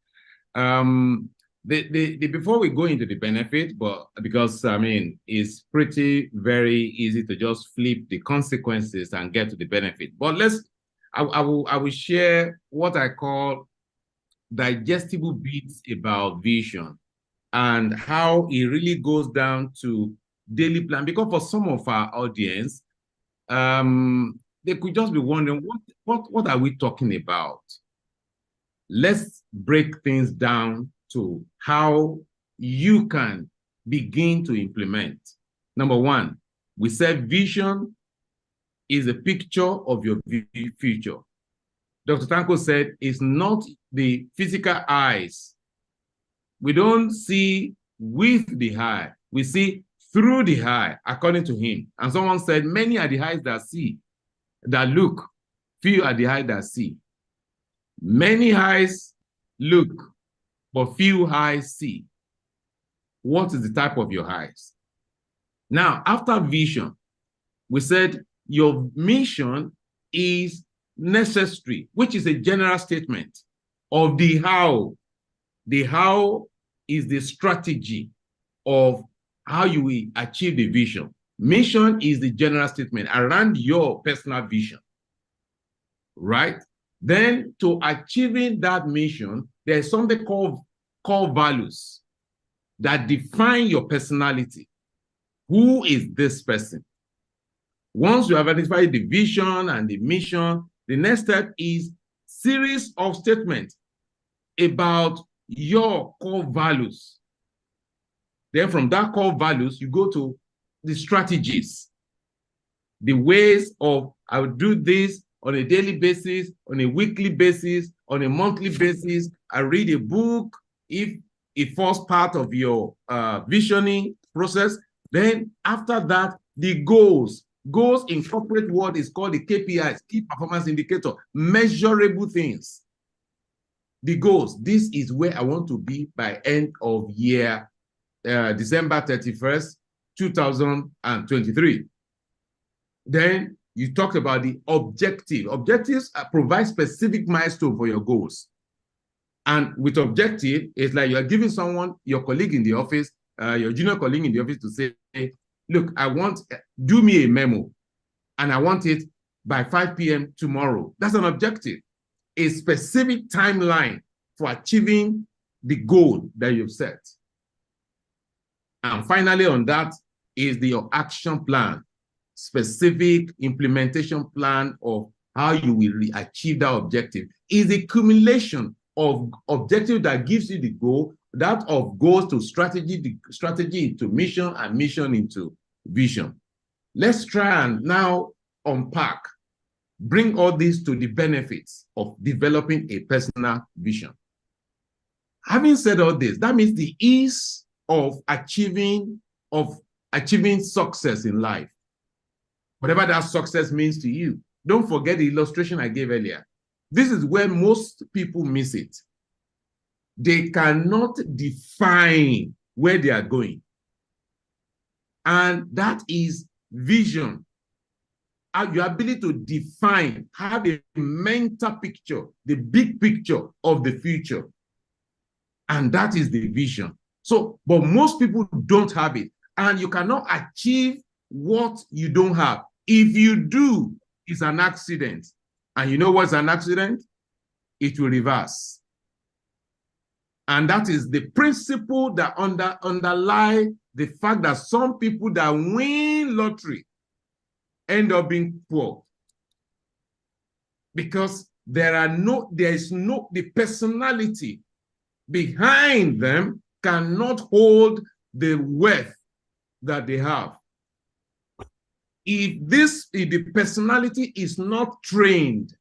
Before we go into the benefit, but because I mean, it's very easy to just flip the consequences and get to the benefit. But I will share what I call digestible bits about vision and how it really goes down to daily plan. Because for some of our audience, they could just be wondering, what are we talking about? Let's break things down to how you can begin to implement. Number one, we said vision is a picture of your future. Dr. Tanko said it's not the physical eyes. We don't see with the eye, we see through the eye, according to him. And someone said, many are the eyes that see, that look, few are the eyes that see. Many eyes look, but few eyes see. What is the type of your eyes? Now, after vision, we said your mission is necessary, which is a general statement of the how. The how is the strategy of how you will achieve the vision. Mission is the general statement around your personal vision, right? Then to achieving that mission, there's something called core values that define your personality. Who is this person? Once you have identified the vision and the mission, the next step is series of statements about your core values. Then from that core values, you go to the strategies, the ways of, I will do this on a daily basis, on a weekly basis, on a monthly basis. I read a book if it forms part of your visioning process. Then after that, the goals. Goals in corporate world is called the KPIs, key performance indicator, measurable things. The goals, this is where I want to be by end of year, December 31st, 2023. Then you talked about the objective. Objectives provide specific milestone for your goals. And with objective, it's like you're giving someone, your colleague in the office, your junior colleague in the office to say, hey, look, do me a memo, and I want it by 5 p.m. tomorrow. That's an objective, a specific timeline for achieving the goal that you've set. And finally on that is your action plan, specific implementation plan of how you will achieve that objective. Is a accumulation of objective that gives you the goal, that of goals to strategy, the strategy into mission, and mission into vision. Let's try and now unpack, bring all this to the benefits of developing a personal vision. Having said all this, that means the ease of achieving success in life. Whatever that success means to you. Don't forget the illustration I gave earlier. This is where most people miss it. They cannot define where they are going. And that is vision. Your ability to define, have a mental picture, the big picture of the future. And that is the vision. So, but most people don't have it. And you cannot achieve what you don't have. If you do, it's an accident. And you know what's an accident? It will reverse. And that is the principle that underlie the fact that some people that win lottery end up being poor. because the personality behind them cannot hold the wealth that they have. If the personality is not trained,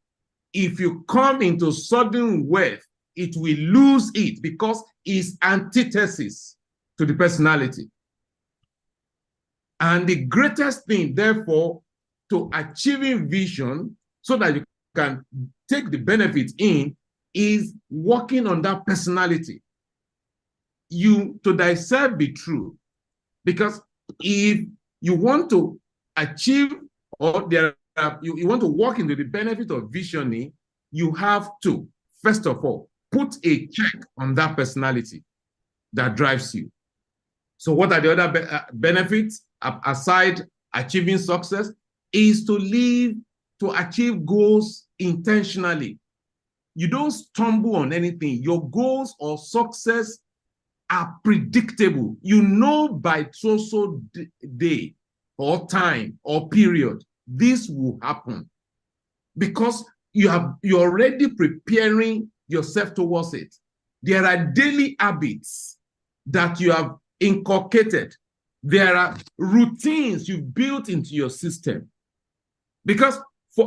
if you come into sudden wealth, it will lose it because it's antithesis to the personality. And the greatest thing, therefore, to achieving vision so that you can take the benefit in is working on that personality. You, to thyself be true. Because if you want to achieve or you want to walk into the benefit of visioning, you have to, first of all, put a check on that personality that drives you. So what are the other benefits aside achieving success? Is to achieve goals intentionally. You don't stumble on anything. Your goals or success are predictable. You know by so day or time or period, this will happen because you're already preparing yourself towards it. There are daily habits that you have inculcated. There are routines you've built into your system. Because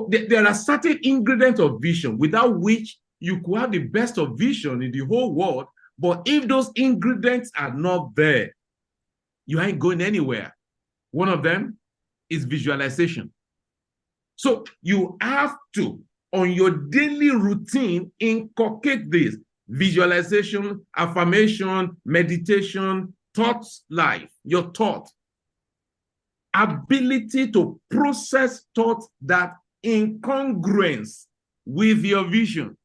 there are certain ingredients of vision without which you could have the best of vision in the whole world, but if those ingredients are not there, you ain't going anywhere. One of them is visualization. So you have to, on your daily routine, inculcate this: visualization, affirmation, meditation, thoughts life, your thought. Ability to process thoughts that in congruence with your vision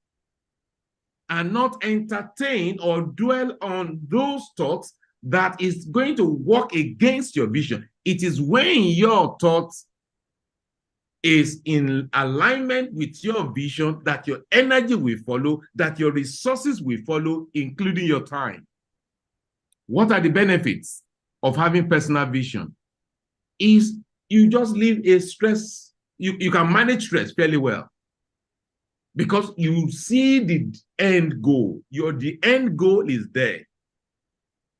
and not entertain or dwell on those thoughts that is going to work against your vision. It is when your thoughts is in alignment with your vision that your energy will follow, that your resources will follow, including your time. What are the benefits of having personal vision? Is you just live a stress, you can manage stress fairly well because you see the end goal. The end goal is there.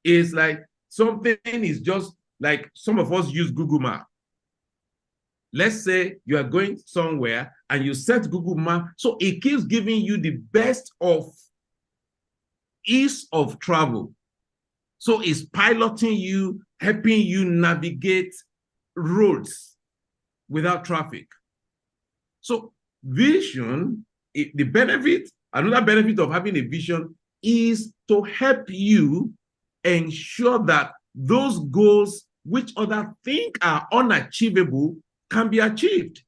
It's like something is just like some of us use Google Maps. Let's say you are going somewhere and you set Google Maps, so it keeps giving you the best of ease of travel. So it's piloting you, helping you navigate roads without traffic. So vision, the benefit, another benefit of having a vision is to help you ensure that those goals which others think are unachievable can be achieved.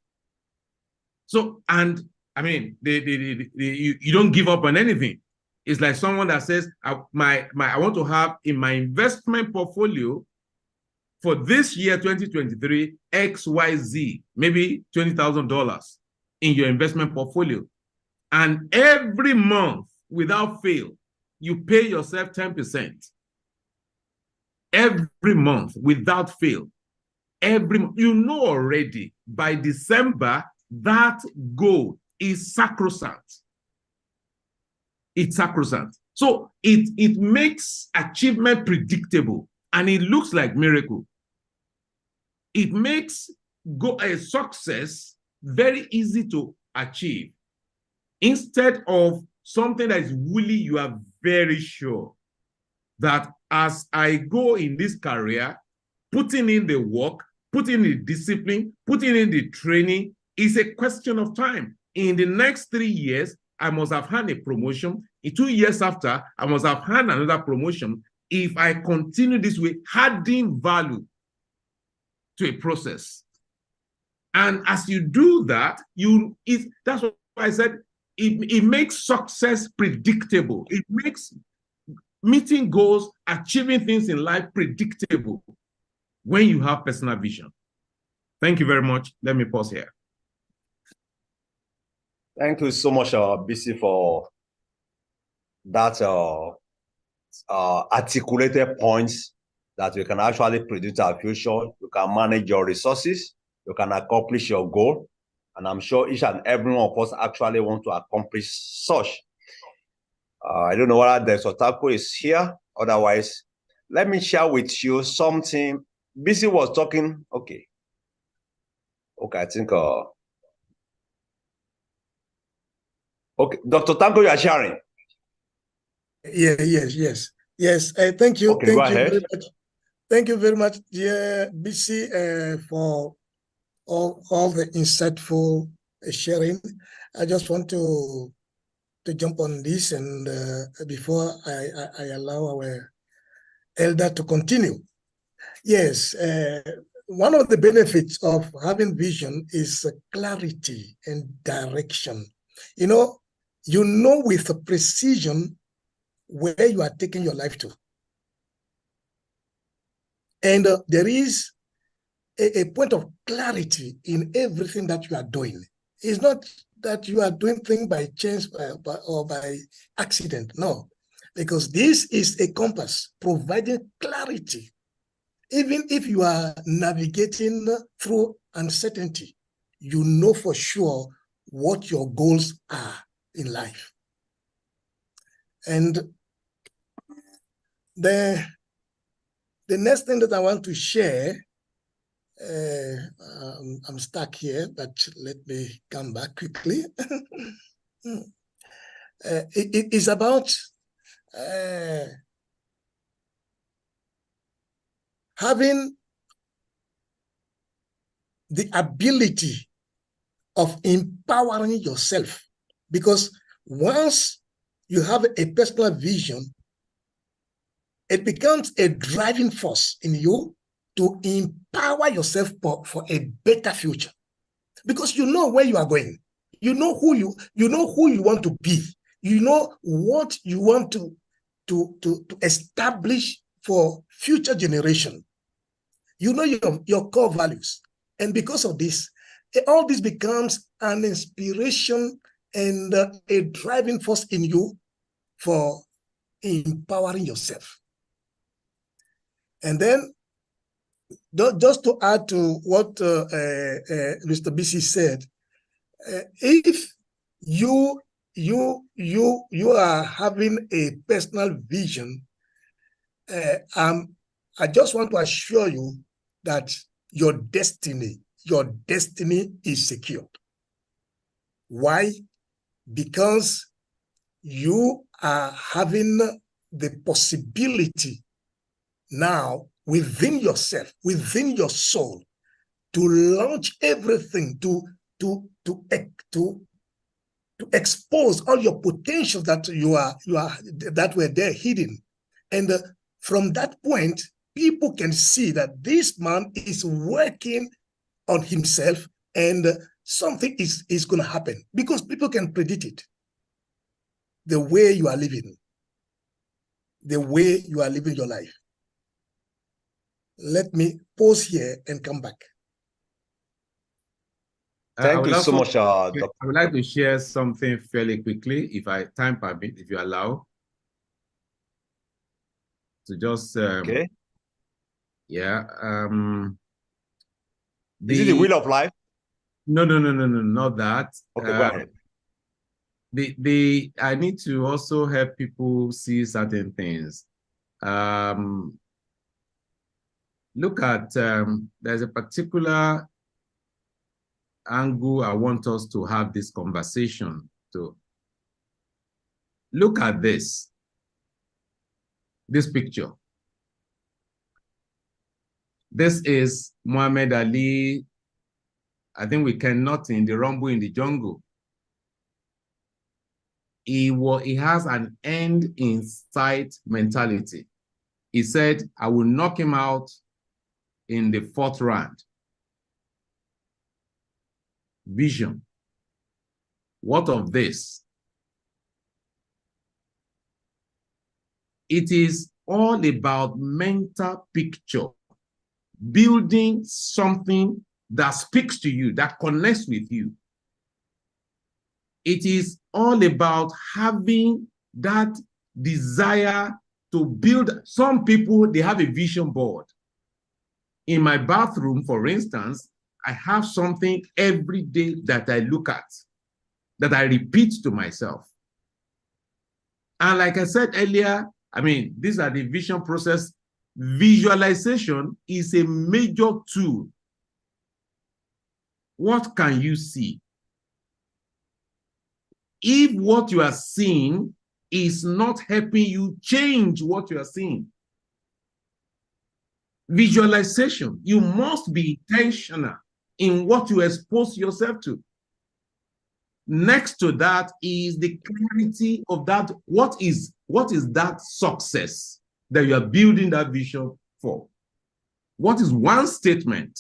So, and I mean, you don't give up on anything. It's like someone that says, I want to have in my investment portfolio for this year, 2023, XYZ, maybe $20,000 in your investment portfolio. And every month, without fail, you pay yourself 10%. Every month, without fail. Every month. You know already, by December, that goal is sacrosanct. It's sacrosanct. So it makes achievement predictable, and it looks like miracle. It makes a success very easy to achieve. Instead of something that is woolly, you are very sure that as I go in this career, putting in the work, putting in the discipline, putting in the training is a question of time. In the next 3 years, I must have had a promotion. In 2 years after, I must have had another promotion. If I continue this way, adding value to a process. And as you do that, that's what I said, it makes success predictable. It makes meeting goals, achieving things in life predictable when you have personal vision. Thank you very much. Let me pause here. Thank you so much, BC, for that articulated points that we can actually predict our future. You can manage your resources. You can accomplish your goal. And I'm sure each and every one of us actually want to accomplish such. I don't know whether the Sotako is here. Otherwise, let me share with you something. BC was talking. Okay, I think. Okay, Dr. Tanko, you are sharing. Yes. Thank you. Okay, Thank go you ahead. very much. Thank you very much, dear BC, for all the insightful sharing. I just want to jump on this, and before I allow our elder to continue. Yes, one of the benefits of having vision is clarity and direction. You know with precision where you are taking your life to. And there is a point of clarity in everything that you are doing. It's not that you are doing things by chance or by accident, no. Because this is a compass providing clarity. Even if you are navigating through uncertainty, you know for sure what your goals are in life. And the next thing that I want to share, I'm stuck here, but let me come back quickly. It is about having the ability of empowering yourself, because once you have a personal vision, it becomes a driving force in you to empower yourself for a better future, because you know where you are going, you know who you want to be, you know what you want to establish for future generation. You know your core values, and because of this, all this becomes an inspiration and a driving force in you for empowering yourself. And then, just to add to what Mr. BC said, if you are having a personal vision, I just want to assure you that your destiny is secured. Why? Because you are having the possibility now within yourself, within your soul, to launch everything, to expose all your potential that that were there hidden. And from that point, people can see that this man is working on himself, and something is going to happen, because people can predict it. The way you are living your life. Let me pause here and come back. Thank you so much, Dr. I would like to share something fairly quickly, if time permit, if you allow. To just okay. Yeah. Is it the wheel of life? No, not that. Okay, go ahead. I need to also help people see certain things. Look at there's a particular angle I want us to have this conversation to. Look at this picture. This is Muhammad Ali. I think we cannot in the Rumble in the Jungle. He has an end in sight mentality. He said, I will knock him out in the 4th round. Vision. What of this? It is all about mental picture, building something that speaks to you, that connects with you. It is all about having that desire to build. Some people, they have a vision board. In my bathroom, for instance, I have something every day that I look at, that I repeat to myself. And like I said earlier, I mean, these are the vision process. Visualization is a major tool. What can you see? If what you are seeing is not helping you change what you are seeing, visualization, you must be intentional in what you expose yourself to. Next to that is the clarity of that. What is that success that you are building that vision for? What is one statement?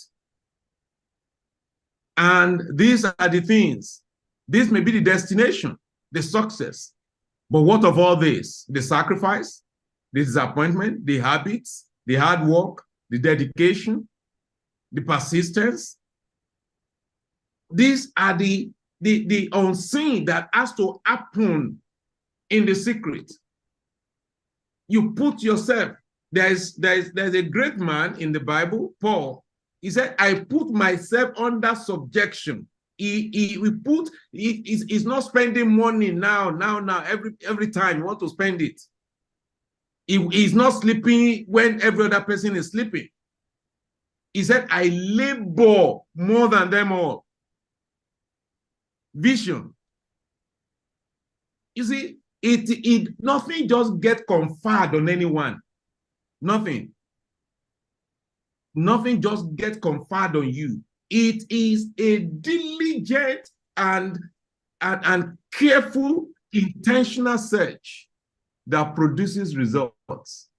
And these are the things. This may be the destination, the success. But what of all this? The sacrifice, the disappointment, the habits, the hard work, the dedication, the persistence. These are the unseen that has to happen in the secret. You put yourself, there's a great man in the Bible, Paul. He said, I put myself under subjection. He's not spending money now, every time you want to spend it. He's not sleeping when every other person is sleeping. He said, I labor more than them all. Vision. You see, nothing just gets conferred on anyone. Nothing. Nothing just gets conferred on you. It is a diligent and careful, intentional search that produces results.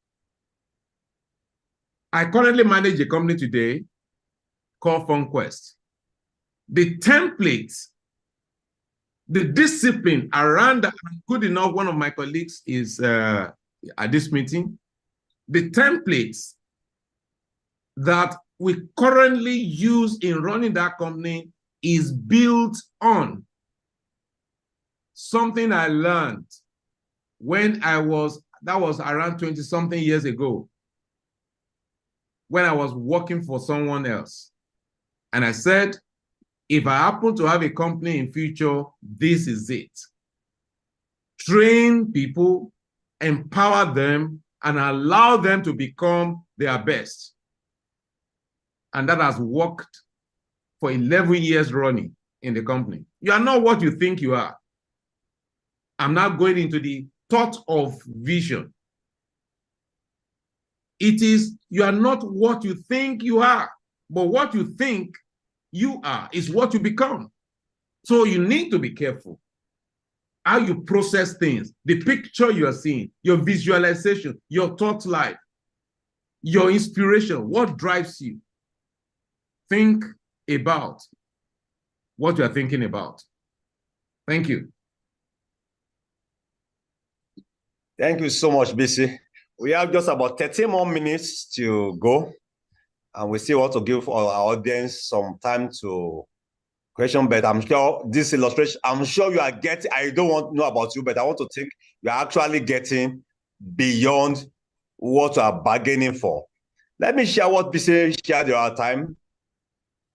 I currently manage a company today called FunQuest. The templates, the discipline around that, good enough, one of my colleagues is at this meeting. The templates that we currently use in running that company is built on something I learned when that was around 20-something years ago, when I was working for someone else. And I said, if I happen to have a company in future, this is it. Train people, empower them, and allow them to become their best. And that has worked for 11 years running in the company. You are not what you think you are. I'm now going into the thought of vision. It is, you are not what you think you are, but what you think you are is what you become. So you need to be careful how you process things, the picture you are seeing, your visualization, your thought life, your inspiration, what drives you. Think about what you are thinking about. Thank you. Thank you so much, BC. We have just about 30 more minutes to go, and we still want to give our audience some time to question, but I'm sure this illustration, I'm sure you are getting, I don't want to know about you, but I want to think you are actually getting beyond what you are bargaining for. Let me share what BC shared the other time.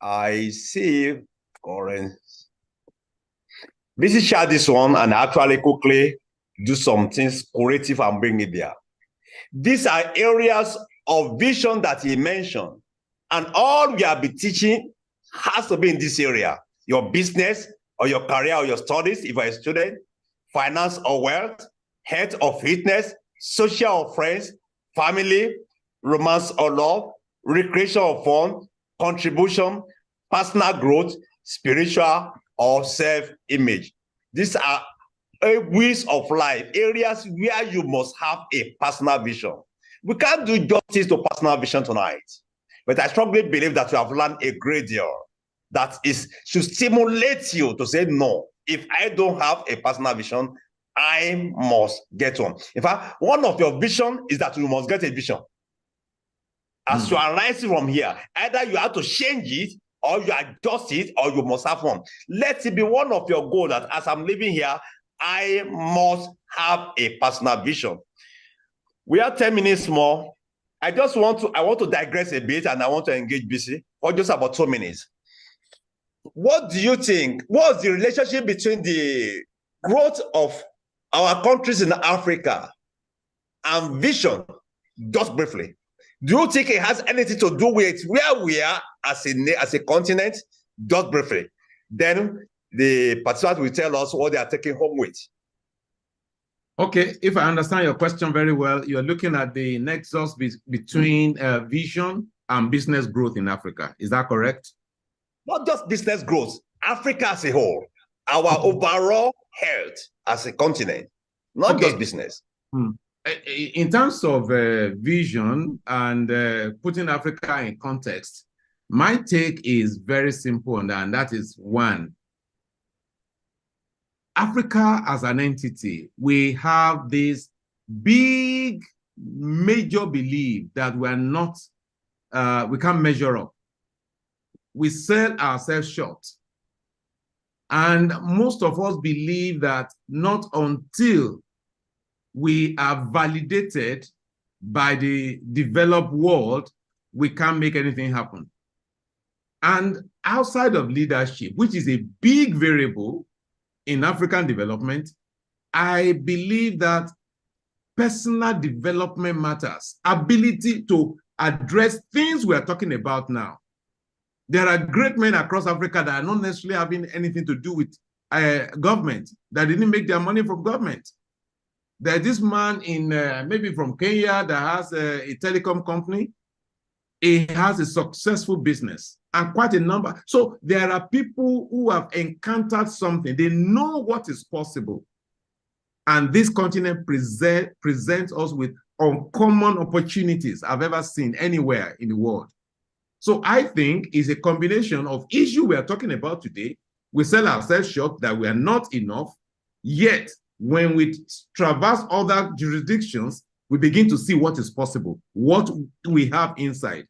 I see, BC shared this one and actually quickly do some things creative and bring it there. These are areas of vision that he mentioned, and all we have been teaching has to be in this area. Your business or your career or your studies, if you're a student, finance or wealth, health or fitness, social or friends, family, romance or love, recreation or fun, contribution, personal growth, spiritual or self-image. These are ways of life, areas where you must have a personal vision. We can't do justice to personal vision tonight, but I strongly believe that you have learned a great deal that should stimulate you to say, no, if I don't have a personal vision, I must get one. In fact, one of your vision is that you must get a vision. As you are rising from here, either you have to change it, or you adjust it, or you must have one. Let it be one of your goals that as I'm living here, I must have a personal vision. We have 10 minutes more. I want to digress a bit, and I want to engage BC for just about 2 minutes. what do you think? What's the relationship between the growth of our countries in Africa and vision? Just briefly, do you think it has anything to do with where we are as a continent? Just briefly. Then the participants will tell us what they are taking home with. Okay, if I understand your question very well, you're looking at the nexus between vision and business growth in Africa. Is that correct? Not just business growth, Africa as a whole, our overall health as a continent, not just business. In terms of vision and putting Africa in context, my take is very simple on that, and that is one, Africa as an entity, we have this big major belief that we're not, we can't measure up. We sell ourselves short. And most of us believe that not until we are validated by the developed world, we can't make anything happen. And outside of leadership, which is a big variable in African development, I believe that personal development matters, ability to address things we are talking about now. There are great men across Africa that are not necessarily having anything to do with government, that didn't make their money from government. There's this man in maybe from Kenya that has a telecom company. He has a successful business and quite a number. So there are people who have encountered something. They know what is possible. And this continent presents us with uncommon opportunities I've ever seen anywhere in the world. So I think it's a combination of issues we are talking about today. We sell ourselves short, that we are not enough, yet when we traverse other jurisdictions, we begin to see what is possible, what we have inside.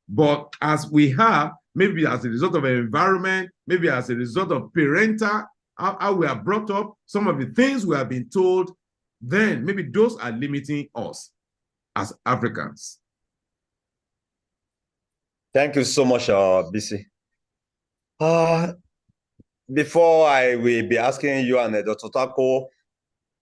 But as we have, maybe as a result of an environment, maybe as a result of parental, how we are brought up, some of the things we have been told, then maybe those are limiting us as Africans. Thank you so much, BC. Before I will be asking you and Dr. Tako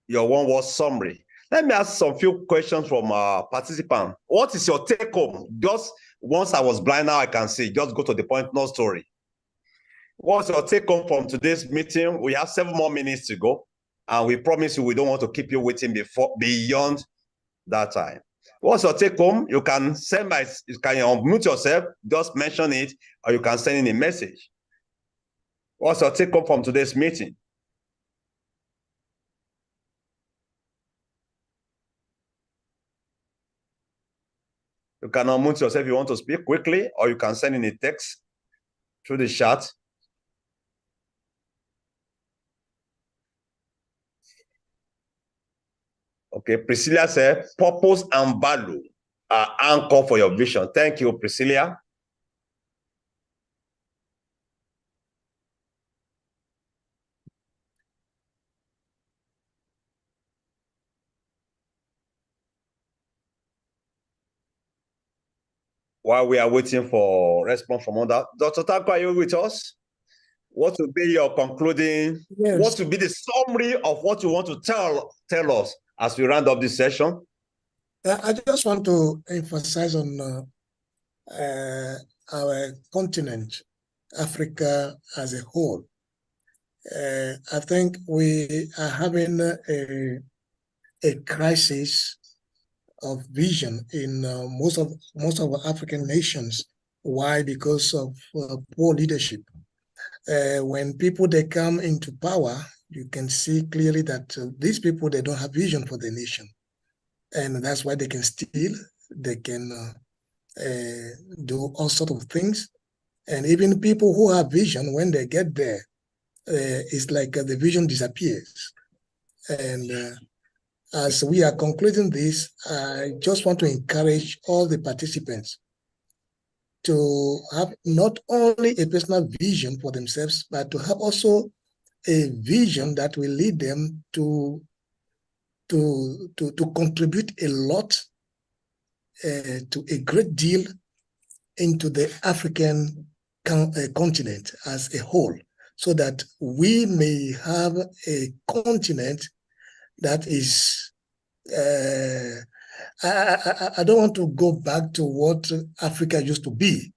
your one-word summary, let me ask some few questions from our participants. What is your take-home? Just once I was blind, now I can see. Just go to the point, no story. What's your take-home from today's meeting? We have 7 more minutes to go, and we promise you we don't want to keep you waiting beyond that time. What's your take-home? You can you can unmute yourself, just mention it, or you can send in a message. What's your take-home from today's meeting? You can unmute yourself if you want to speak quickly, or you can send in a text through the chat. Okay, Priscilla said, purpose and value are anchor for your vision. Thank you, Priscilla. While we are waiting for response from others, Dr. Tako, are you with us? What will be your concluding? Yes. What will be the summary of what you want to tell us as we round up this session? I just want to emphasize on our continent, Africa as a whole. I think we are having a crisis of vision in most of our African nations. Why? Because of poor leadership. When people, they come into power, you can see clearly that these people, they don't have vision for the nation. And that's why they can steal, they can do all sorts of things. And even people who have vision, when they get there, it's like the vision disappears. And as we are concluding this, I just want to encourage all the participants to have not only a personal vision for themselves, but to have also a vision that will lead them to contribute a lot, to a great deal into the African continent as a whole, so that we may have a continent that is, I don't want to go back to what Africa used to be,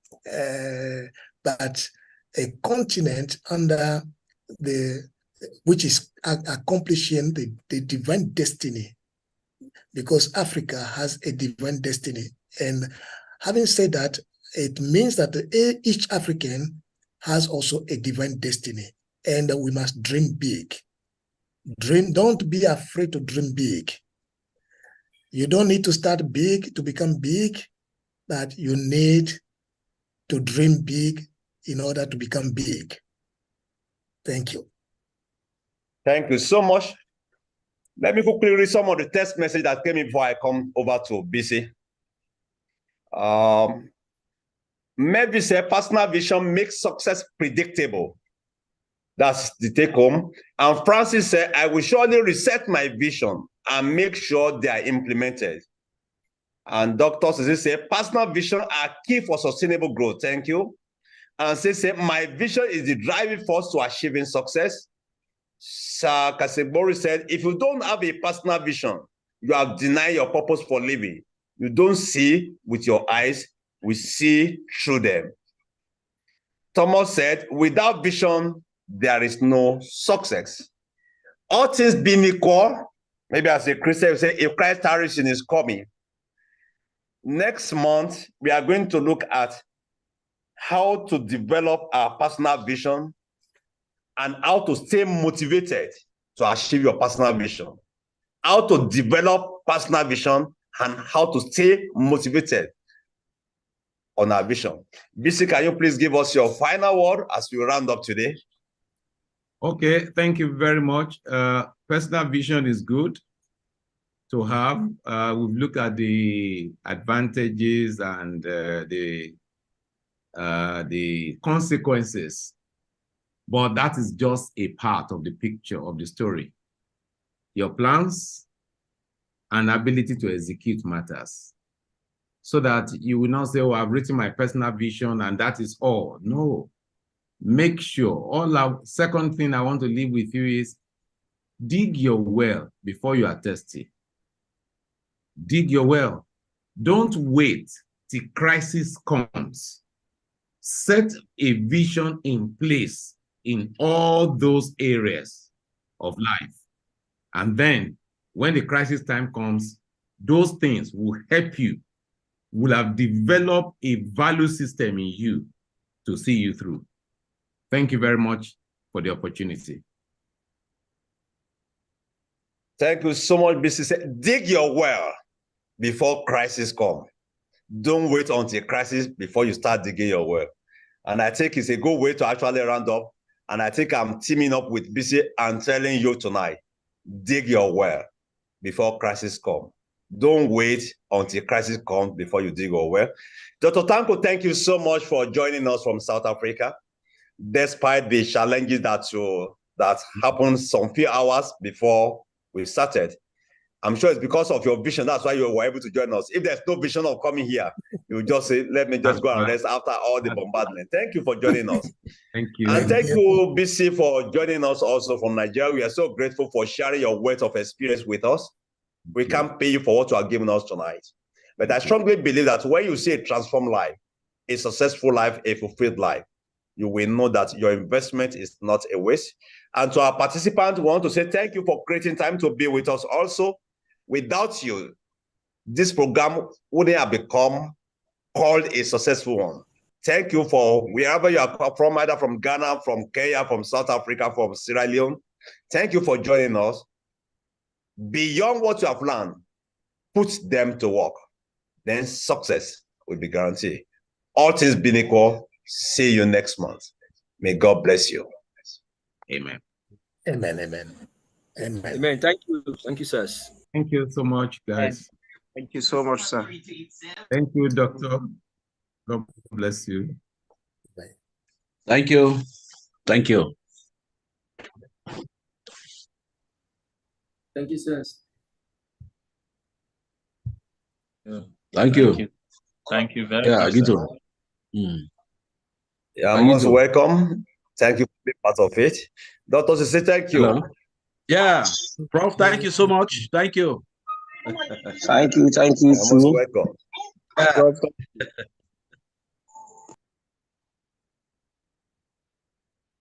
but a continent under which is accomplishing the divine destiny, because Africa has a divine destiny. And having said that, it means that each African has also a divine destiny, and we must dream big. Don't be afraid to dream big. You don't need to start big to become big, but you need to dream big in order to become big. Thank you. Thank you so much. Let me quickly read some of the text message that came in before I come over to BC. Maybe say personal vision makes success predictable. That's the take home. And Francis said, I will surely reset my vision and make sure they are implemented. And Dr. Sisi said, personal vision are key for sustainable growth. Thank you. And say, my vision is the driving force to achieving success. Sir Kasebori said, if you don't have a personal vision, you have denied your purpose for living. You don't see with your eyes, we see through them. Thomas said, without vision, there is no success. All things being equal, maybe as a Christian, you say, if Christ tarries in his coming. Next month, we are going to look at how to develop our personal vision and how to stay motivated to achieve your personal vision. How to develop personal vision and how to stay motivated on our vision. BC, can you please give us your final word as we round up today? Okay, thank you very much. Personal vision is good to have. We've looked at the advantages and the consequences, but that is just a part of the picture of the story. Your plans and ability to execute matters, so that you will not say, oh, I've written my personal vision and that is all. No. Make sure, second thing I want to leave with you is dig your well before you are thirsty. Dig your well. Don't wait till crisis comes. Set a vision in place in all those areas of life. And then when the crisis time comes, those things will help you, will have developed a value system in you to see you through. Thank you very much for the opportunity. Thank you so much, BC. Dig your well before crisis comes. Don't wait until crisis before you start digging your well. And I think it's a good way to actually round up. And I think I'm teaming up with BC and telling you tonight, dig your well before crisis comes. Don't wait until crisis comes before you dig your well. Dr. Tanko, thank you so much for joining us from South Africa. Despite the challenges that happened some few hours before we started. I'm sure it's because of your vision. That's why you were able to join us. If there's no vision of coming here, you would just say, let me just go and rest after all the bombardment. Thank you for joining us. Thank you. And thank you, BC, for joining us also from Nigeria. We are so grateful for sharing your wealth of experience with us. We can't pay you for what you are giving us tonight. But I strongly believe that when you see a transformed life, a successful life, a fulfilled life, you will know that your investment is not a waste. And to our participants, we want to say thank you for creating time to be with us also. Without you, this program wouldn't have become called a successful one. Thank you for wherever you are from, either from Ghana, from Kenya, from South Africa, from Sierra Leone. Thank you for joining us. Beyond what you have learned, put them to work. Then success will be guaranteed. All things being equal, see you next month. May God bless you. Amen. Amen. Amen. Amen. Amen. Thank you. Thank you, sirs. Thank you so much, guys. Thank you so much, sir. Thank you, Doctor. God bless you. Thank you. Thank you. Thank you, sirs. Thank you. Thank you very Yeah, much. you Sir. too. You're most welcome. Thank you for being part of it. Dr. Sisi, thank you. Hello. Yeah, Prof, thank you so much. Thank you. Thank you. Thank you. You're most welcome. Yeah.